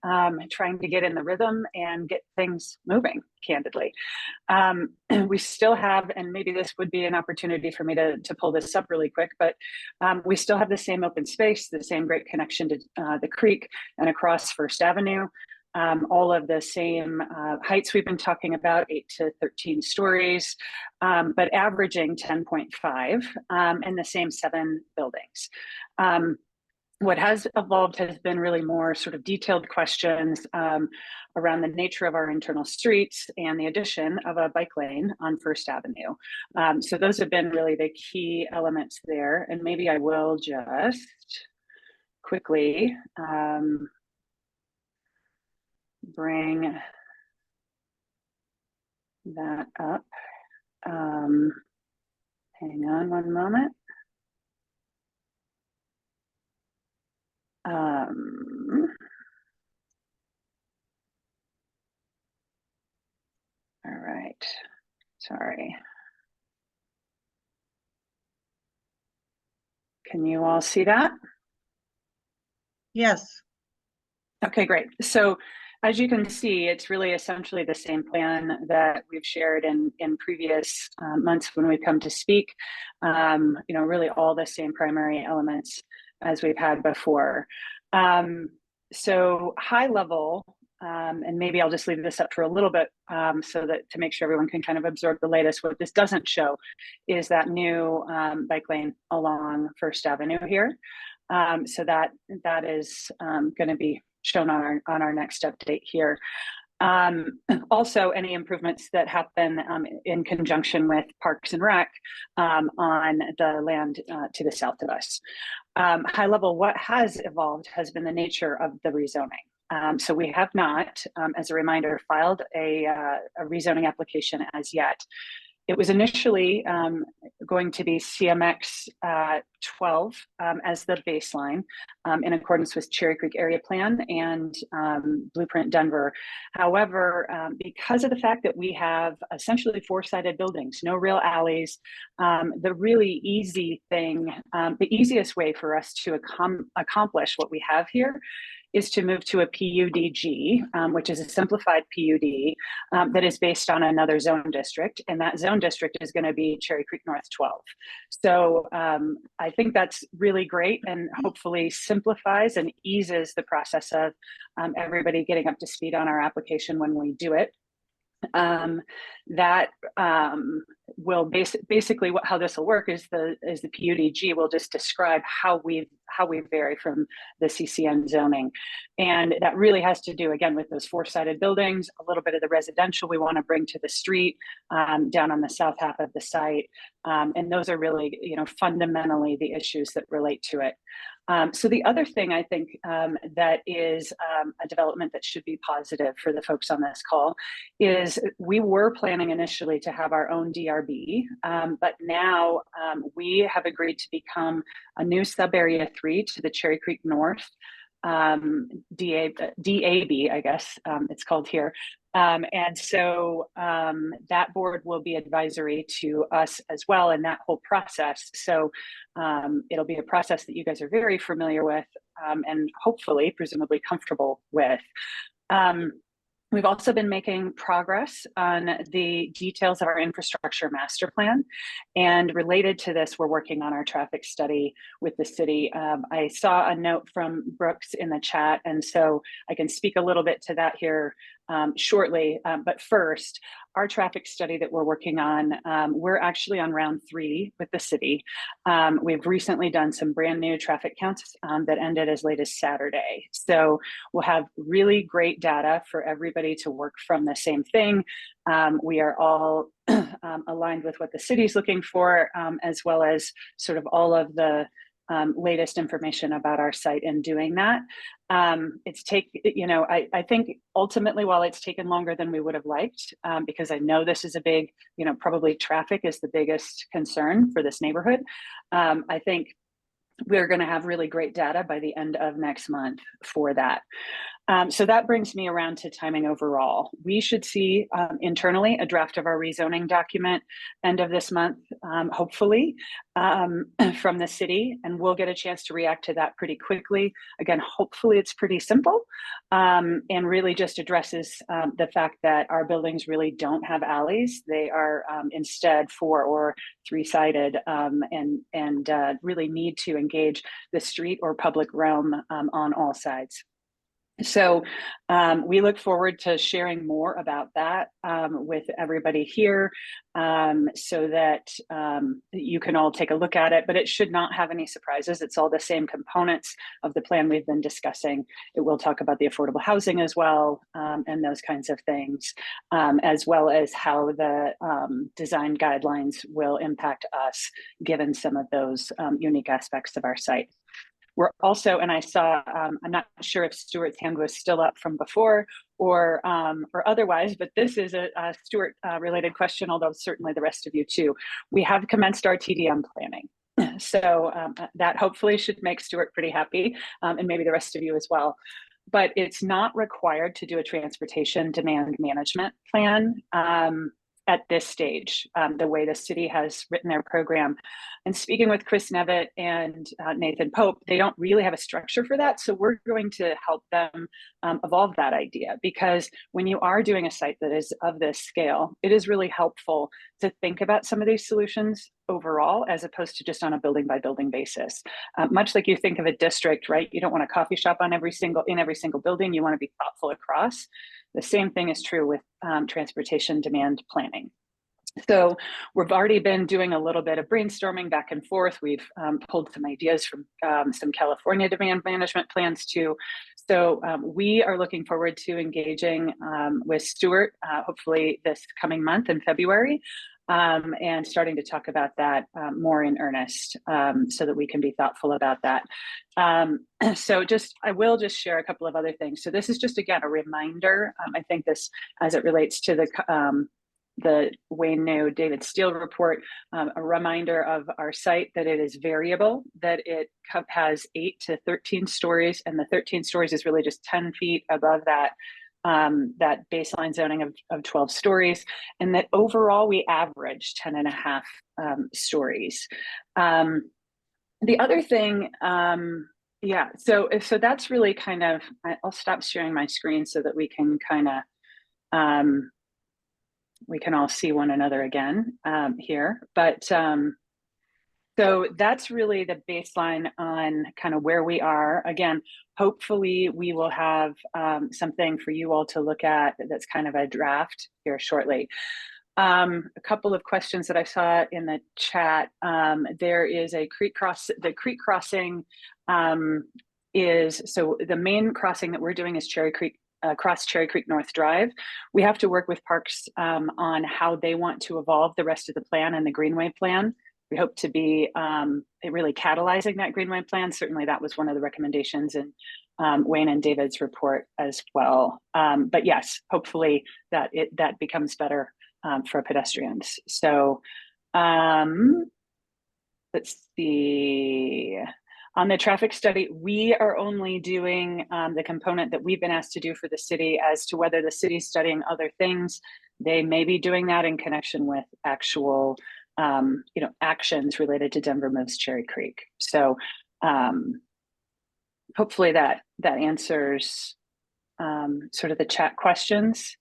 trying to get in the rhythm and get things moving, candidly. We still have, and maybe this would be an opportunity for me to pull this up really quick, but we still have the same open space, the same great connection to the creek and across First Avenue. All of the same heights we've been talking about, 8 to 13 stories, but averaging 10.5 and the same 7 buildings. What has evolved has been really more sort of detailed questions around the nature of our internal streets and the addition of a bike lane on First Avenue. So those have been really the key elements there. And maybe I will just quickly bring that up. Hang on one moment. All right, sorry. Can you all see that? Yes. Okay, great. So as you can see, it's really essentially the same plan that we've shared in previous months when we've come to speak. Really all the same primary elements as we've had before. So high level, and maybe I'll just leave this up for a little bit so that to make sure everyone can kind of absorb the latest. What this doesn't show is that new bike lane along First Avenue here. So that is going to be shown on our next update here. Also, any improvements that happen in conjunction with Parks and Rec on the land to the south of us. High level, what has evolved has been the nature of the rezoning. So we have not, as a reminder, filed a rezoning application as yet. It was initially going to be CMX 12 as the baseline in accordance with Cherry Creek Area Plan and Blueprint Denver. However, because of the fact that we have essentially four-sided buildings, no real alleys, the really easy thing, the easiest way for us to accomplish what we have here is to move to a PUDG, which is a simplified PUD that is based on another zone district, and that zone district is going to be Cherry Creek North 12. So I think that's really great and hopefully simplifies and eases the process of everybody getting up to speed on our application when we do it. That will basically how this will work is the PUDG will just describe how we vary from the CCN zoning, and that really has to do again with those four-sided buildings, a little bit of the residential we want to bring to the street down on the south half of the site, and those are really fundamentally the issues that relate to it. So the other thing I think that is a development that should be positive for the folks on this call is we were planning initially to have our own DRB, but now we have agreed to become a new sub-area 3 to the Cherry Creek North DAB, I guess it's called here. And so that board will be advisory to us as well in that whole process. So it'll be a process that you guys are very familiar with and hopefully, presumably comfortable with. We've also been making progress on the details of our infrastructure master plan. And related to this, we're working on our traffic study with the city. I saw a note from Brooks in the chat, and so I can speak a little bit to that here shortly. But first, our traffic study that we're working on, we're actually on round 3 with the city. We've recently done some brand new traffic counts that ended as late as Saturday. So we'll have really great data for everybody to work from the same thing. We are all aligned with what the city's looking for, as well as sort of all of the latest information about our site and doing that. I think ultimately, while it's taken longer than we would have liked, because I know this is a big, probably traffic is the biggest concern for this neighborhood. I think we're going to have really great data by the end of next month for that. So that brings me around to timing overall. We should see internally a draft of our rezoning document end of this month, hopefully, from the city, and we'll get a chance to react to that pretty quickly. Again, hopefully it's pretty simple and really just addresses the fact that our buildings really don't have alleys. They are instead 4 or 3-sided and really need to engage the street or public realm on all sides. So we look forward to sharing more about that with everybody here so that you can all take a look at it, but it should not have any surprises. It's all the same components of the plan we've been discussing. It will talk about the affordable housing as well and those kinds of things, as well as how the design guidelines will impact us given some of those unique aspects of our site. We're also, and I saw, I'm not sure if Stuart's hand was still up from before or otherwise, but this is a Stuart related question, although certainly the rest of you too. We have commenced our TDM planning. So that hopefully should make Stuart pretty happy, and maybe the rest of you as well. But it's not required to do a transportation demand management plan at this stage, the way the city has written their program. And speaking with Chris Nevitt and Nathan Pope, they don't really have a structure for that. So we're going to help them evolve that idea, because when you are doing a site that is of this scale, it is really helpful to think about some of these solutions overall, as opposed to just on a building by building basis. Much like you think of a district, right? You don't want a coffee shop on every single building. You want to be thoughtful across. The same thing is true with transportation demand planning. So we've already been doing a little bit of brainstorming back and forth. We've pulled some ideas from some California demand management plans too. So we are looking forward to engaging with Stuart, hopefully this coming month in February, and starting to talk about that more in earnest, so that we can be thoughtful about that. So I will just share a couple of other things. So this is just, again, a reminder. I think this, as it relates to the Wayne New David Steele report, a reminder of our site that it is variable, that it has 8 to 13 stories, and the 13 stories is really just 10 feet above that that baseline zoning of 12 stories, and that overall we average 10 and a half stories. The other thing, yeah, so that's really kind of, I'll stop sharing my screen so that we can kind of, we can all see one another again here. But so that's really the baseline on kind of where we are. Again, hopefully we will have something for you all to look at that's kind of a draft here shortly. A couple of questions that I saw in the chat. There is a creek the creek crossing is, so the main crossing that we're doing is Cherry Creek, across Cherry Creek North Drive. We have to work with Parks on how they want to evolve the rest of the plan and the Greenway plan. We hope to be really catalyzing that Greenway plan. Certainly that was one of the recommendations in Wayne and David's report as well. But yes, hopefully that becomes better for pedestrians. So let's see. On the traffic study, we are only doing the component that we've been asked to do for the city. As to whether the city's studying other things, they may be doing that in connection with actual actions related to Denver Moves Cherry Creek. So hopefully that answers sort of the chat questions.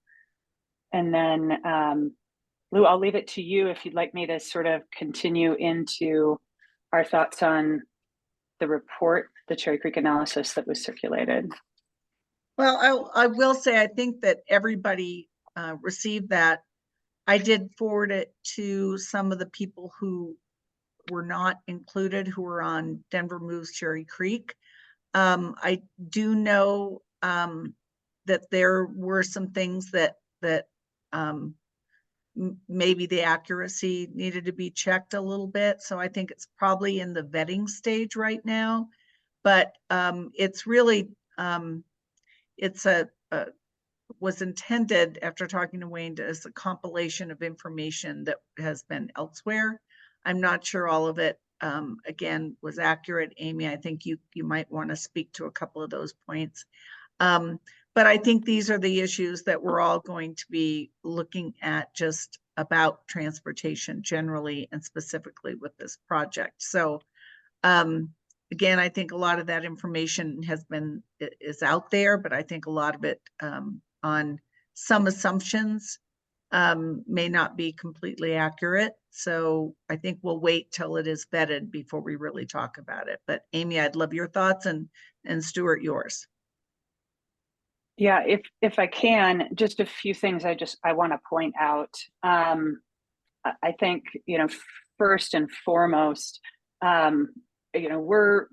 And then Lou, I'll leave it to you if you'd like me to sort of continue into our thoughts on the report, the Cherry Creek analysis that was circulated. Well, I will say, I think that everybody received that. I did forward it to some of the people who were not included, who were on Denver Moves Cherry Creek. I do know that there were some things that maybe the accuracy needed to be checked a little bit. So I think it's probably in the vetting stage right now, but it's really, was intended, after talking to Wayne, as a compilation of information that has been elsewhere. I'm not sure all of it, again, was accurate. Amy, I think you might want to speak to a couple of those points. But I think these are the issues that we're all going to be looking at, just about transportation generally and specifically with this project. So again, I think a lot of that information is out there, but I think a lot of it on some assumptions may not be completely accurate. So I think we'll wait till it is vetted before we really talk about it. But Amy, I'd love your thoughts, and Stuart, yours. Yeah, if I can, just a few things I want to point out. I think, first and foremost, we're,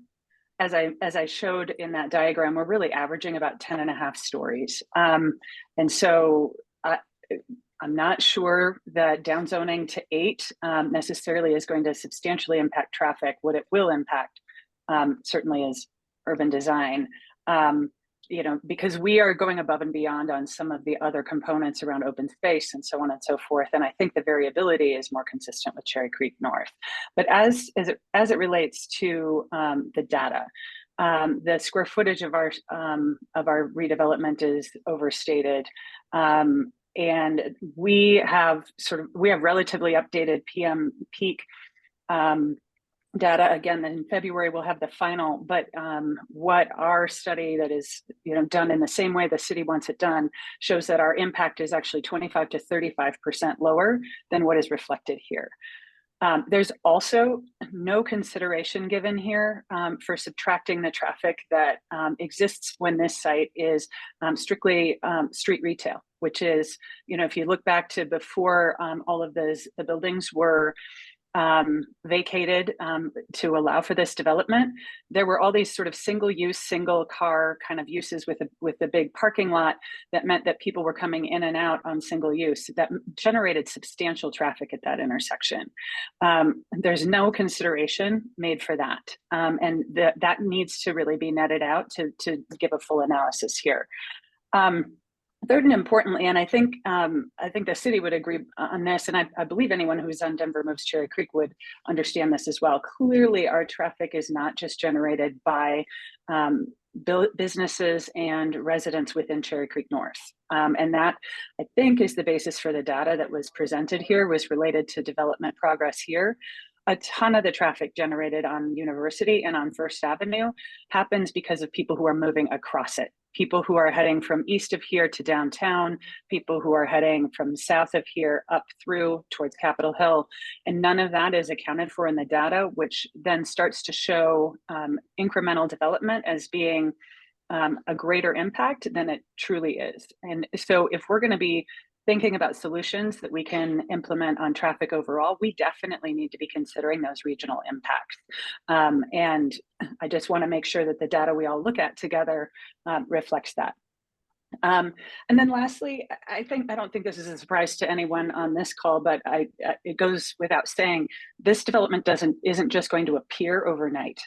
as I showed in that diagram, we're really averaging about 10 and a half stories. And so I'm not sure that downzoning to 8 necessarily is going to substantially impact traffic. What it will impact certainly is urban design. You know, because we are going above and beyond on some of the other components around open space and so on and so forth. And I think the variability is more consistent with Cherry Creek North. But as it relates to the data, the square footage of our redevelopment is overstated. And we have relatively updated PM peak data. Again, in February we'll have the final, but what our study that is done in the same way the city wants it done shows that our impact is actually 25 to 35% lower than what is reflected here. There's also no consideration given here for subtracting the traffic that exists when this site is strictly street retail, which is, if you look back to before all of the buildings were vacated to allow for this development, there were all these sort of single-use, single-car kind of uses with the big parking lot that meant that people were coming in and out on single use. That generated substantial traffic at that intersection. There's no consideration made for that, and that needs to really be netted out to give a full analysis here. Third and importantly, and I think the city would agree on this, and I believe anyone who's on Denver Moves Cherry Creek would understand this as well. Clearly, our traffic is not just generated by businesses and residents within Cherry Creek North. And that, I think, is the basis for the data that was presented here, was related to development progress here. A ton of the traffic generated on University and on First Avenue happens because of people who are moving across it. People who are heading from east of here to downtown, people who are heading from south of here up through towards Capitol Hill. And none of that is accounted for in the data, which then starts to show incremental development as being a greater impact than it truly is. And so if we're going to be thinking about solutions that we can implement on traffic overall, we definitely need to be considering those regional impacts. And I just want to make sure that the data we all look at together reflects that. And then lastly, I don't think this is a surprise to anyone on this call, but it goes without saying, this development isn't just going to appear overnight.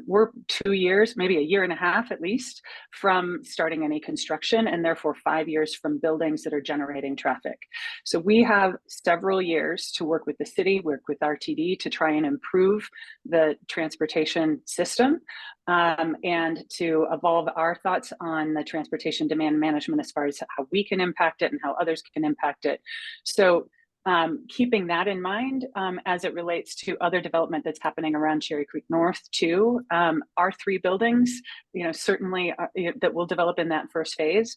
We're 2 years, maybe a year and a half at least, from starting any construction, and therefore 5 years from buildings that are generating traffic. So we have several years to work with the city, work with RTD to try and improve the transportation system, and to evolve our thoughts on the transportation demand management as far as how we can impact it and how others can impact it. So keeping that in mind as it relates to other development that's happening around Cherry Creek North too, our 3 buildings, certainly that will develop in that first phase,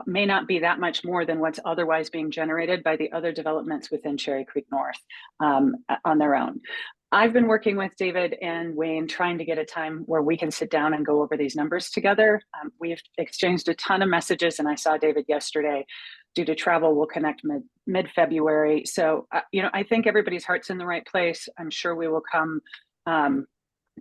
may not be that much more than what's otherwise being generated by the other developments within Cherry Creek North on their own. I've been working with David and Wayne trying to get a time where we can sit down and go over these numbers together. We've exchanged a ton of messages, and I saw David yesterday. Due to travel, we'll connect mid-February. So, I think everybody's heart's in the right place. I'm sure we will come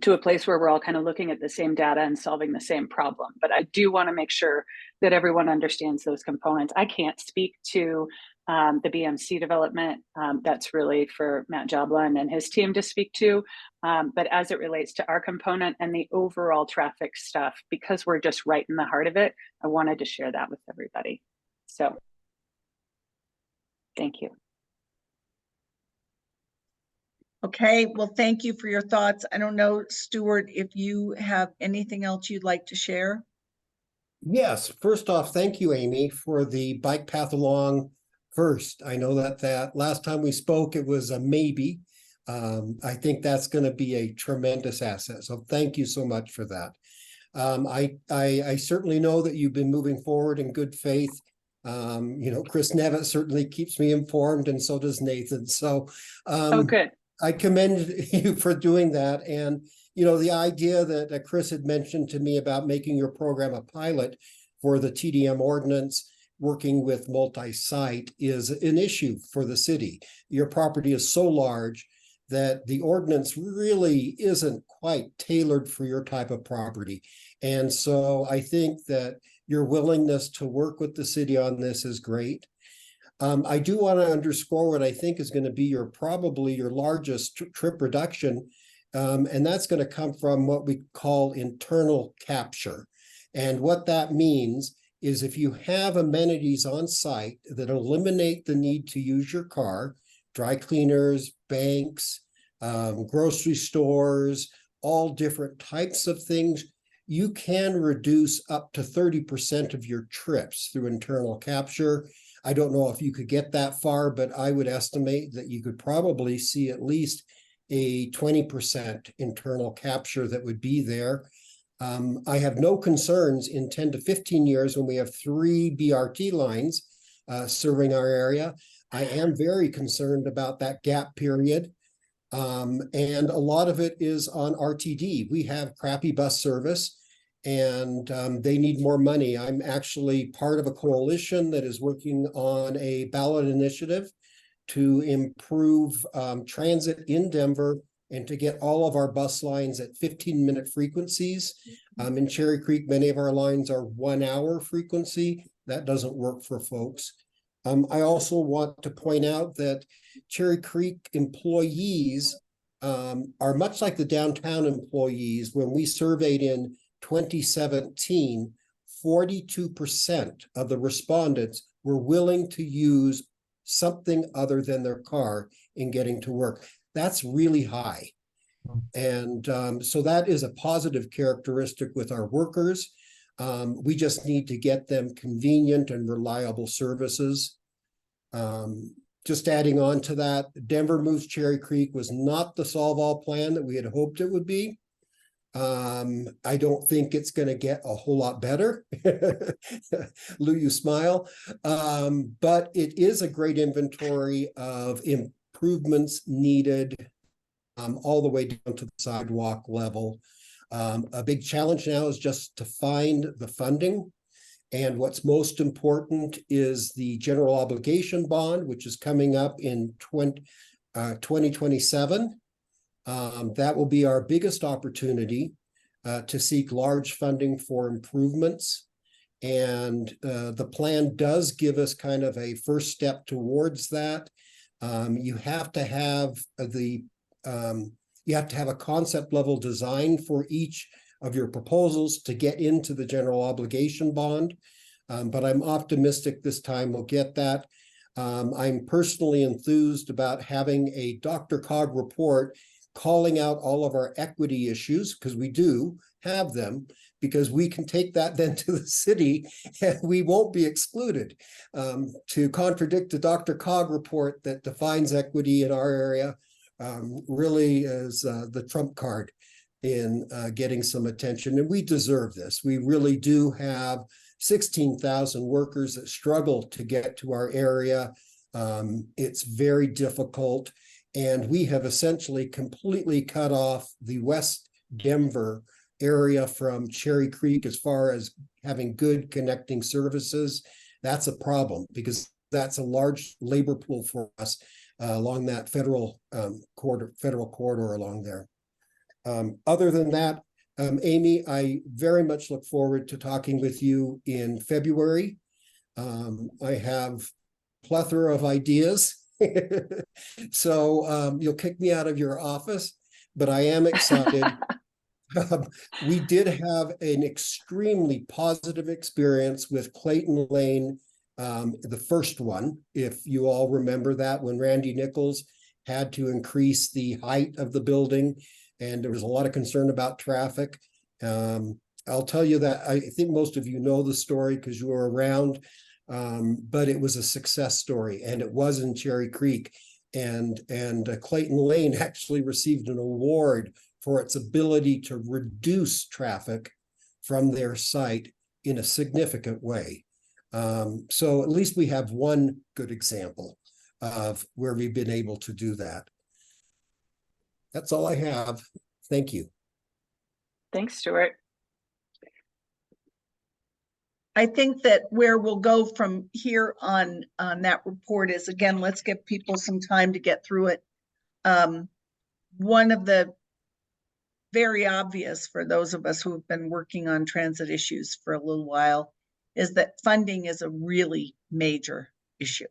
to a place where we're all kind of looking at the same data and solving the same problem. But I do want to make sure that everyone understands those components. I can't speak to the BMC development. That's really for Matt Joblin and his team to speak to. But as it relates to our component and the overall traffic stuff, because we're just right in the heart of it, I wanted to share that with everybody. So, thank you. Okay, well, thank you for your thoughts. I don't know, Stuart, if you have anything else you'd like to share? Yes, first off, thank you, Amy, for the bike path along first. I know that last time we spoke, it was a maybe. I think that's going to be a tremendous asset. So thank you so much for that. I certainly know that you've been moving forward in good faith. Chris Nevitt certainly keeps me informed, and so does Nathan. So Oh, good. I commend you for doing that. And, the idea that Chris had mentioned to me about making your program a pilot for the TDM ordinance, working with multi-site, is an issue for the city. Your property is so large that the ordinance really isn't quite tailored for your type of property. And so I think that your willingness to work with the city on this is great. I do want to underscore what I think is going to be probably your largest trip reduction And that's going to come from what we call internal capture. And what that means is if you have amenities on site that eliminate the need to use your car, dry cleaners, banks, grocery stores, all different types of things, you can reduce up to 30% of your trips through internal capture. I don't know if you could get that far, but I would estimate that you could probably see at least a 20% internal capture that would be there. I have no concerns in 10 to 15 years when we have 3 BRT lines serving our area. I am very concerned about that gap period. And a lot of it is on RTD. We have crappy bus service and they need more money. I'm actually part of a coalition that is working on a ballot initiative to improve transit in Denver and to get all of our bus lines at 15-minute frequencies. In Cherry Creek, many of our lines are 1-hour frequency. That doesn't work for folks. I also want to point out that Cherry Creek employees are much like the downtown employees. When we surveyed in 2017, 42% of the respondents were willing to use something other than their car in getting to work. That's really high. And so that is a positive characteristic with our workers. We just need to get them convenient and reliable services. Just adding on to that, Denver Moves Cherry Creek was not the solve-all plan that we had hoped it would be. I don't think it's going to get a whole lot better. Lou, you smile. But it is a great inventory of improvements needed all the way down to the sidewalk level. A big challenge now is just to find the funding. And what's most important is the general obligation bond, which is coming up in 2027. That will be our biggest opportunity to seek large funding for improvements. And the plan does give us kind of a first step towards that. You have to have a concept level design for each of your proposals to get into the general obligation bond. But I'm optimistic this time we'll get that. I'm personally enthused about having a Dr. Cog report calling out all of our equity issues, because we do have them, because we can take that then to the city and we won't be excluded. To contradict the Dr. Cog report that defines equity in our area really is the trump card in getting some attention. And we deserve this. We really do have 16,000 workers that struggle to get to our area. It's very difficult. And we have essentially completely cut off the West Denver area from Cherry Creek as far as having good connecting services. That's a problem because that's a large labor pool for us along that federal corridor along there. Other than that, Amy, I very much look forward to talking with you in February. I have a plethora of ideas. So you'll kick me out of your office, but I am excited. We did have an extremely positive experience with Clayton Lane, the first one, if you all remember that, when Randy Nichols had to increase the height of the building and there was a lot of concern about traffic. I'll tell you that I think most of you know the story because you were around. But it was a success story, and it was in Cherry Creek, and Clayton Lane actually received an award for its ability to reduce traffic from their site in a significant way. So at least we have one good example of where we've been able to do that. That's all I have. Thank you. Thanks, Stuart. I think that where we'll go from here on that report is, again, let's give people some time to get through it. One of the very obvious for those of us who have been working on transit issues for a little while is that funding is a really major issue.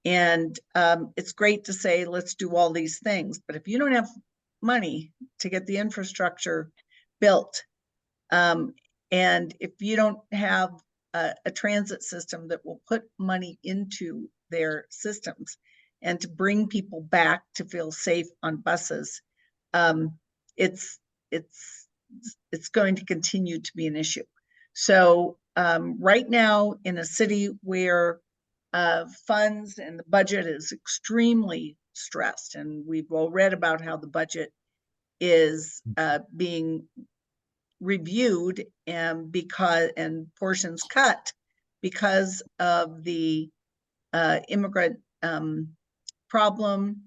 And it's great to say, let's do all these things, but if you don't have money to get the infrastructure built. And if you don't have a transit system that will put money into their systems and to bring people back to feel safe on buses, it's going to continue to be an issue. So right now in a city where funds and the budget is extremely stressed, and we've all read about how the budget is being reviewed and portions cut because of the immigrant problem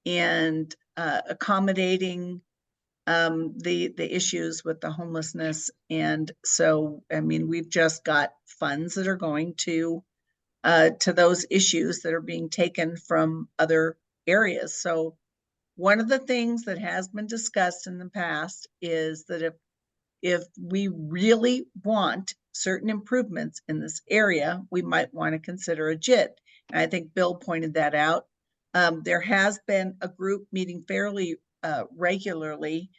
and accommodating the issues with the homelessness. And so, I mean, we've just got funds that are going to those issues that are being taken from other areas. So one of the things that has been discussed in the past is that if we really want certain improvements in this area, we might want to consider a JIT. And I think Bill pointed that out. There has been a group meeting fairly regularly.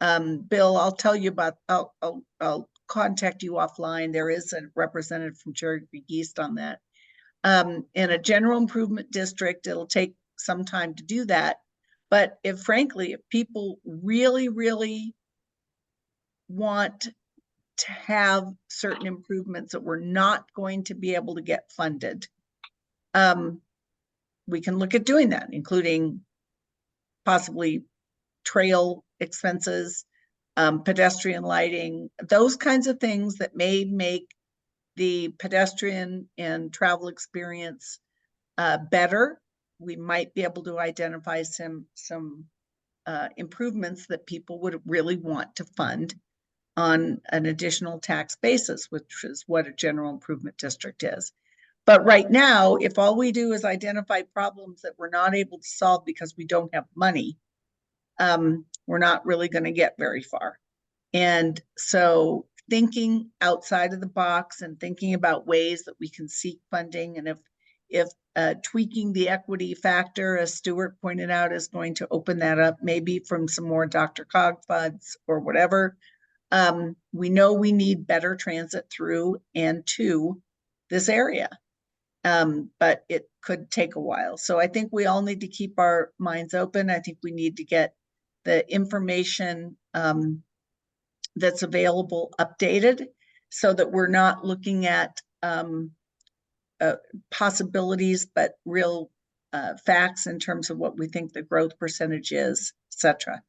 Bill, I'll tell you about, I'll contact you offline. There is a representative from Cherry Creek East on that. In a general improvement district, it'll take some time to do that. But frankly, if people really, really want to have certain improvements that we're not going to be able to get funded, we can look at doing that, including possibly trail expenses, pedestrian lighting, those kinds of things that may make the pedestrian and travel experience better. We might be able to identify some improvements that people would really want to fund on an additional tax basis, which is what a general improvement district is. But right now, if all we do is identify problems that we're not able to solve because we don't have money, we're not really going to get very far. And so thinking outside of the box and thinking about ways that we can seek funding, and if tweaking the equity factor, as Stuart pointed out, is going to open that up, maybe from some more Dr. Cog funds or whatever. We know we need better transit through and to this area, but it could take a while. So I think we all need to keep our minds open. I think we need to get the information that's available updated so that we're not looking at possibilities, but real facts in terms of what we think the growth percentage is, etc.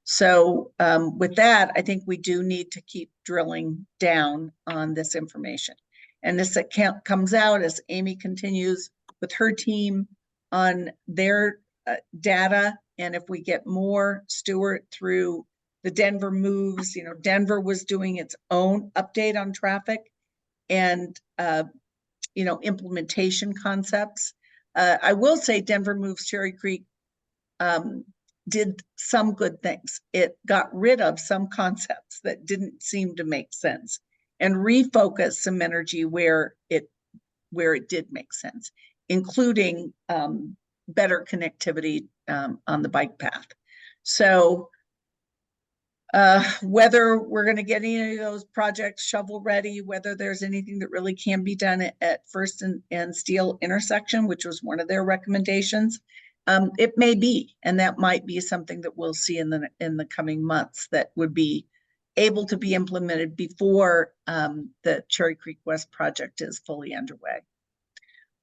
So with that, I think we do need to keep drilling down on this information. And this account comes out as Amy continues with her team on their data. And if we get more, Stuart, through the Denver moves, you know, Denver was doing its own update on traffic and, you know, implementation concepts. I will say Denver moves Cherry Creek did some good things. It got rid of some concepts that didn't seem to make sense and refocused some energy where it did make sense, including better connectivity on the bike path. So whether we're going to get any of those projects shovel ready, whether there's anything that really can be done at First and Steel intersection, which was one of their recommendations, it may be, and that might be something that we'll see in the coming months that would be able to be implemented before the Cherry Creek West project is fully underway.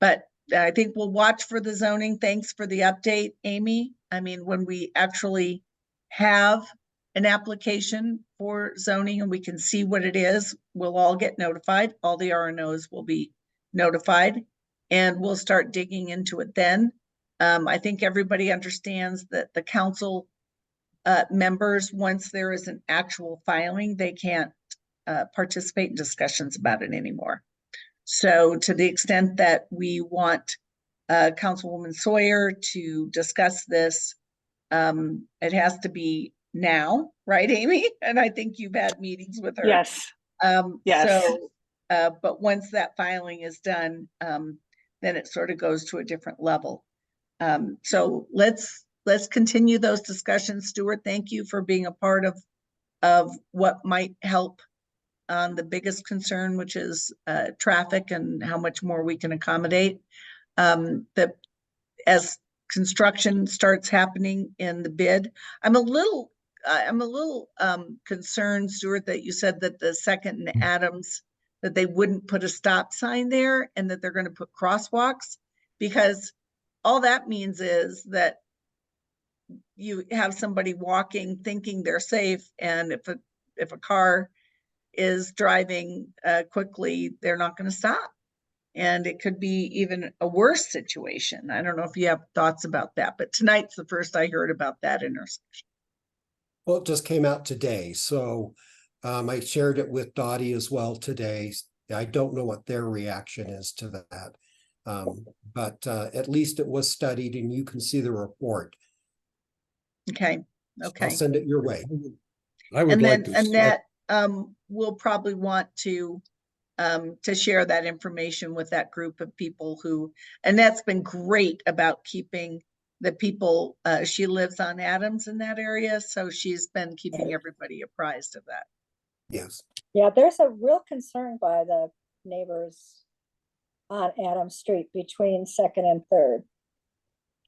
But I think we'll watch for the zoning. Thanks for the update, Amy. I mean, when we actually have an application for zoning and we can see what it is, we'll all get notified. All the RNOs will be notified and we'll start digging into it then. I think everybody understands that the council members, once there is an actual filing, they can't participate in discussions about it anymore. So to the extent that we want Councilwoman Sawyer to discuss this, it has to be now, right, Amy? And I think you've had meetings with her. Yes. Yes. So, but once that filing is done, then it sort of goes to a different level. So let's let's continue those discussions. Stuart, thank you for being a part of what might help on the biggest concern, which is traffic and how much more we can accommodate. That as construction starts happening in the bid, I'm a little concerned, Stuart, that you said that the Second and Adams, that they wouldn't put a stop sign there and that they're going to put crosswalks, because all that means is that you have somebody walking thinking they're safe, and if a car is driving quickly, they're not going to stop, and it could be even a worse situation. I don't know if you have thoughts about that, but tonight's the first I heard about that intersection. Well, it just came out today, so I shared it with Dottie as well today. I don't know what their reaction is to that, but at least it was studied, and you can see the report. Okay. I'll send it your way. I would And like then to. Annette will probably want to share that information with that group of people who, Annette's been great about keeping the people, she lives on Adams in that area, so she's been keeping everybody apprised of that. Yes. Yeah, there's a real concern by the neighbors on Adams Street between Second and Third.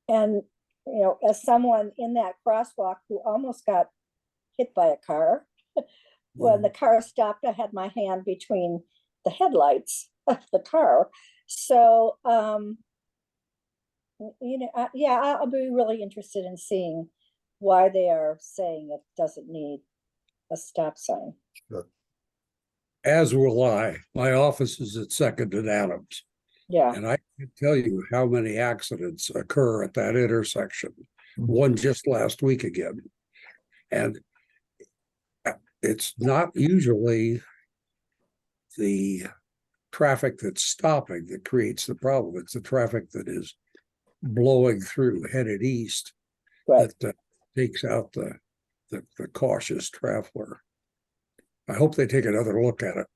And, you know, as someone in that crosswalk who almost got hit by a car, when the car stopped, I had my hand between the headlights of the car. So, you know, yeah, I'll be really interested in seeing why they are saying it doesn't need a stop sign. Sure. As will I. My office is at Second and Adams. Yeah. And I can tell you how many accidents occur at that intersection. One just last week again. And it's not usually the traffic that's stopping that creates the problem. It's the traffic that is blowing through, headed east, Right. that takes out the cautious traveler. I hope they take another look at it.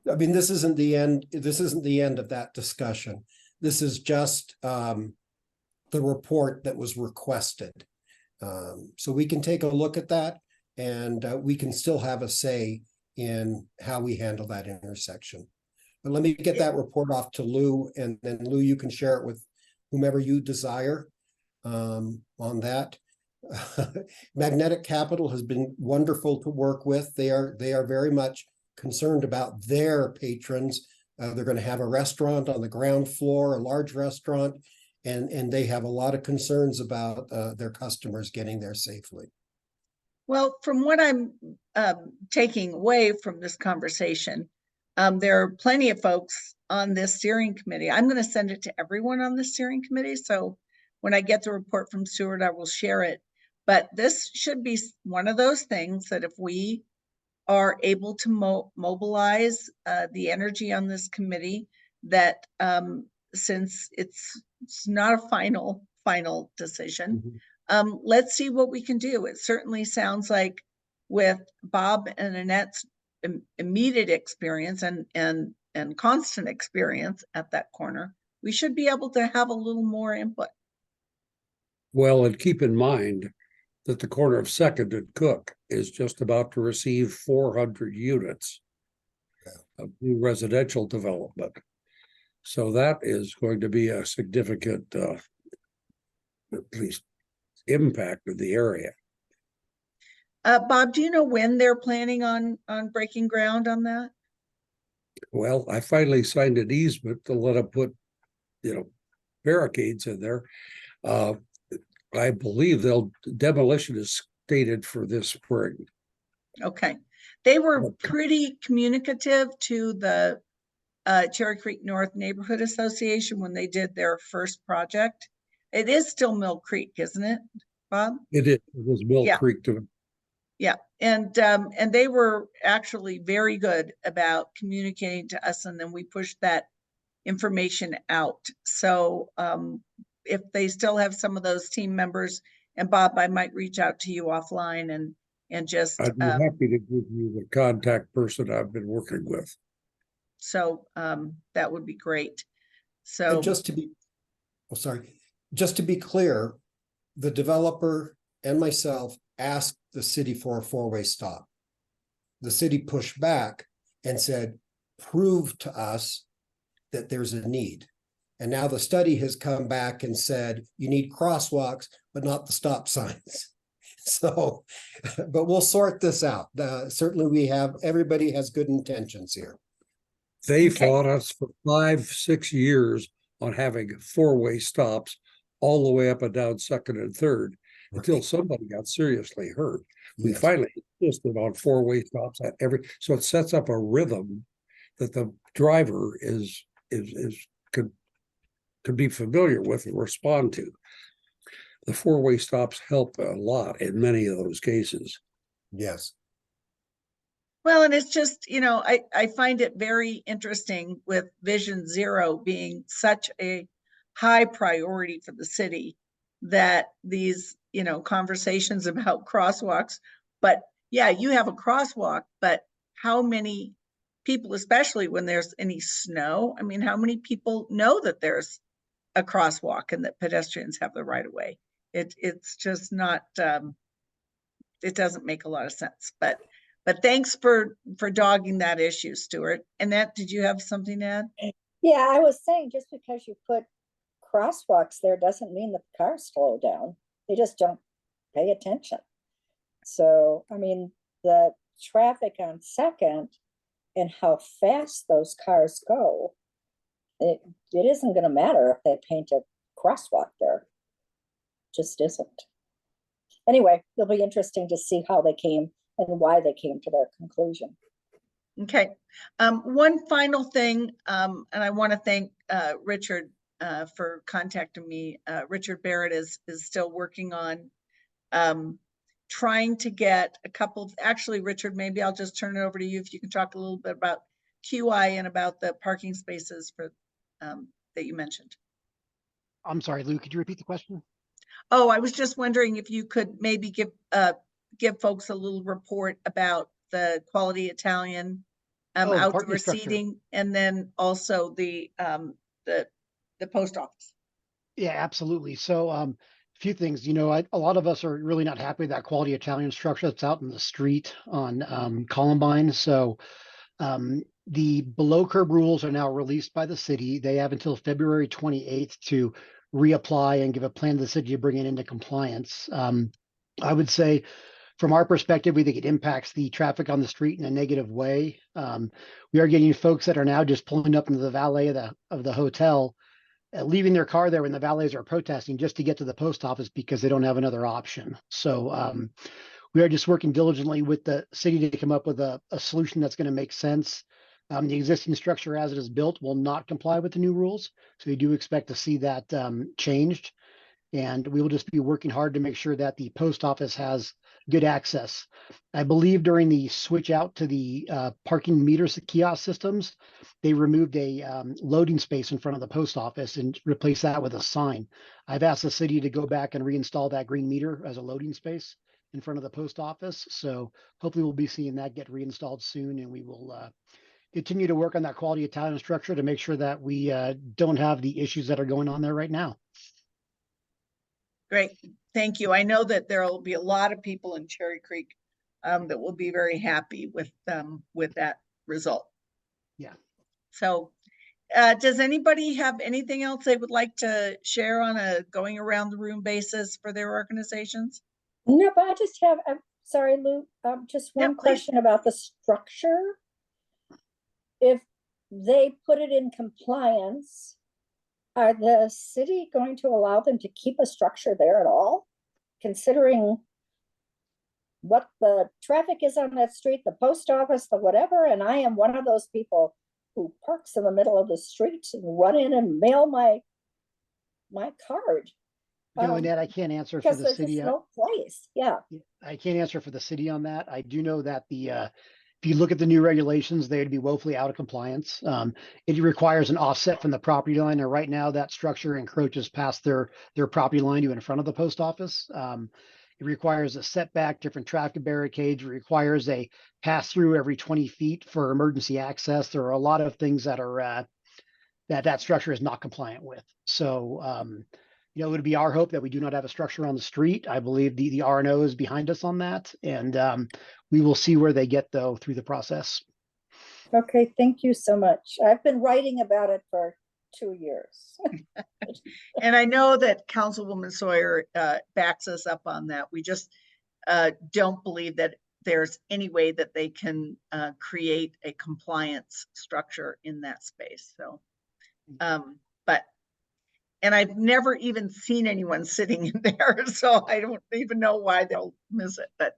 I mean, this isn't the end. This isn't the end of that discussion. This is just the report that was requested. So we can take a look at that, and we can still have a say in how we handle that intersection. But let me get that report off to Lou, and then Lou, you can share it with whomever you desire on that. Magnetic Capital has been wonderful to work with. They are very much concerned about their patrons. They're going to have a restaurant on the ground floor, a large restaurant, and they have a lot of concerns about their customers getting there safely. Well, from what I'm taking away from this conversation, there are plenty of folks on this steering committee. I'm going to send it to everyone on the steering committee. So when I get the report from Stuart, I will share it. But this should be one of those things that if we are able to mobilize the energy on this committee, that since it's not a final decision, let's see what we can do. It certainly sounds like with Bob and Annette's immediate experience and constant experience at that corner, we should be able to have a little more input. Well, and keep in mind that the corner of Second and Cook is just about to receive 400 units of new residential development. So that is going to be a significant, at least, impact of the area. Bob, do you know when they're planning on breaking ground on that? Well, I finally signed an easement to let them put, barricades in there. I believe demolition is stated for this spring. Okay. They were pretty communicative to the Cherry Creek North Neighborhood Association when they did their first project. It is still Mill Creek, isn't it, Bob? It is. It was Mill Creek to. Yeah, and they were actually very good about communicating to us, and then we pushed that information out. So if they still have some of those team members, and Bob, I might reach out to you offline and just. I'd be happy to give you the contact person I've been working with. So that would be great. So and just to be clear, the developer and myself asked the city for a four-way stop. The city pushed back and said, prove to us that there's a need. And now the study has come back and said, you need crosswalks, but not the stop signs. So, but we'll sort this out. Certainly everybody has good intentions here. They Okay. fought us for 5-6 years on having four-way stops all the way up and down Second and Third until Right. somebody got seriously hurt. We Yes. finally insisted on four-way stops at so it sets up a rhythm that the driver could be familiar with and respond to. The four-way stops help a lot in many of those cases. Yes. Well, and it's just, I find it very interesting with Vision Zero being such a high priority for the city that these, conversations about crosswalks, but yeah, you have a crosswalk, but how many people, especially when there's any snow, I mean, how many people know that there's a crosswalk and that pedestrians have the right of way? It's just not, it doesn't make a lot of sense, but thanks for dogging that issue, Stuart. Annette, did you have something to add? Yeah, I was saying just because you put crosswalks there doesn't mean the cars slow down. They just don't pay attention. So, I mean, the traffic on Second and how fast those cars go, it isn't going to matter if they paint a crosswalk there. Just isn't. Anyway, it'll be interesting to see how they came and why they came to their conclusion. Okay. One final thing, and I want to thank Richard for contacting me. Richard Barrett is still working on trying to get a couple. Actually, Richard, maybe I'll just turn it over to you if you can talk a little bit about QI and about the parking spaces for that you mentioned. I'm sorry, Lou, could you repeat the question? Oh, I was just wondering if you could maybe give folks a little report about the Quality Italian the outdoor parking structure. seating, and then also the post office. Yeah, absolutely. So a few things, a lot of us are really not happy with that Quality Italian structure that's out in the street on Columbine. So the below curb rules are now released by the city. They have until February 28th to reapply and give a plan to the city to bring it into compliance. I would say from our perspective, we think it impacts the traffic on the street in a negative way. We are getting folks that are now just pulling up into the valet of the hotel, leaving their car there when the valets are protesting just to get to the post office because they don't have another option. So we are just working diligently with the city to come up with a solution that's going to make sense. The existing structure as it is built will not comply with the new rules. So we do expect to see that changed. And we will just be working hard to make sure that the post office has good access. I believe during the switch out to the parking meters, the kiosk systems, they removed a loading space in front of the post office and replaced that with a sign. I've asked the city to go back and reinstall that green meter as a loading space in front of the post office. So hopefully we'll be seeing that get reinstalled soon, and we will continue to work on that Quality Italian structure to make sure that we don't have the issues that are going on there right now. Great, thank you. I know that there will be a lot of people in Cherry Creek that will be very happy with that result. Yeah. So does anybody have anything else they would like to share on a going around the room basis for their organizations? No, but I just have, I'm sorry, Lou, just one question about the structure. If they put it in compliance, are the city going to allow them to keep a structure there at all? Considering what the traffic is on that street, the post office, the whatever, and I am one of those people who parks in the middle of the street and run in and mail my card. Annette, I can't answer for the city. Because there's no place, yeah. I can't answer for the city on that. I do know that if you look at the new regulations, they'd be woefully out of compliance. It requires an offset from the property line, and right now that structure encroaches past their property line to in front of the post office. It requires a setback, different traffic barricades. It requires a pass through every 20 feet for emergency access. There are a lot of things that are that structure is not compliant with. So You know, it would be our hope that we do not have a structure on the street. I believe the RNO is behind us on that, and we will see where they get though through the process. Okay, thank you so much. I've been writing about it for 2 years. And I know that Councilwoman Sawyer backs us up on that. We just don't believe that there's any way that they can create a compliance structure in that space. So, and I've never even seen anyone sitting in there, so I don't even know why they'll miss it. But,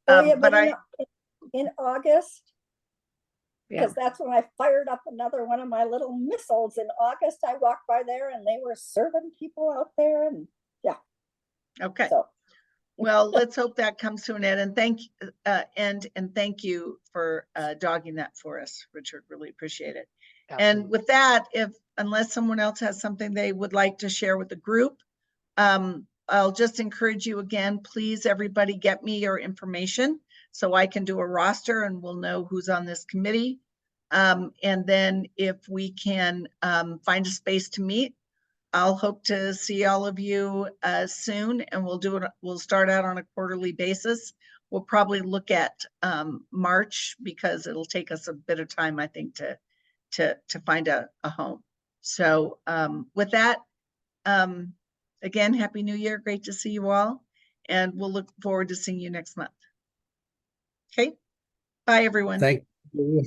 Oh yeah, but in August, Yeah. because that's when I fired up another one of my little missiles. In August, I walked by there and they were serving people out there, and yeah. Okay. So. Well, let's hope that comes to an end. And thank you for dogging that for us, Richard. Really appreciate it. Absolutely. And with that, unless someone else has something they would like to share with the group, I'll just encourage you again, please, everybody get me your information so I can do a roster and we'll know who's on this committee. And then if we can find a space to meet, I'll hope to see all of you soon, and we'll start out on a quarterly basis. We'll probably look at March because it'll take us a bit of time, I think, to find a home. So with that, again, Happy New Year. Great to see you all. And we'll look forward to seeing you next month. Okay. Bye, everyone. Thank you.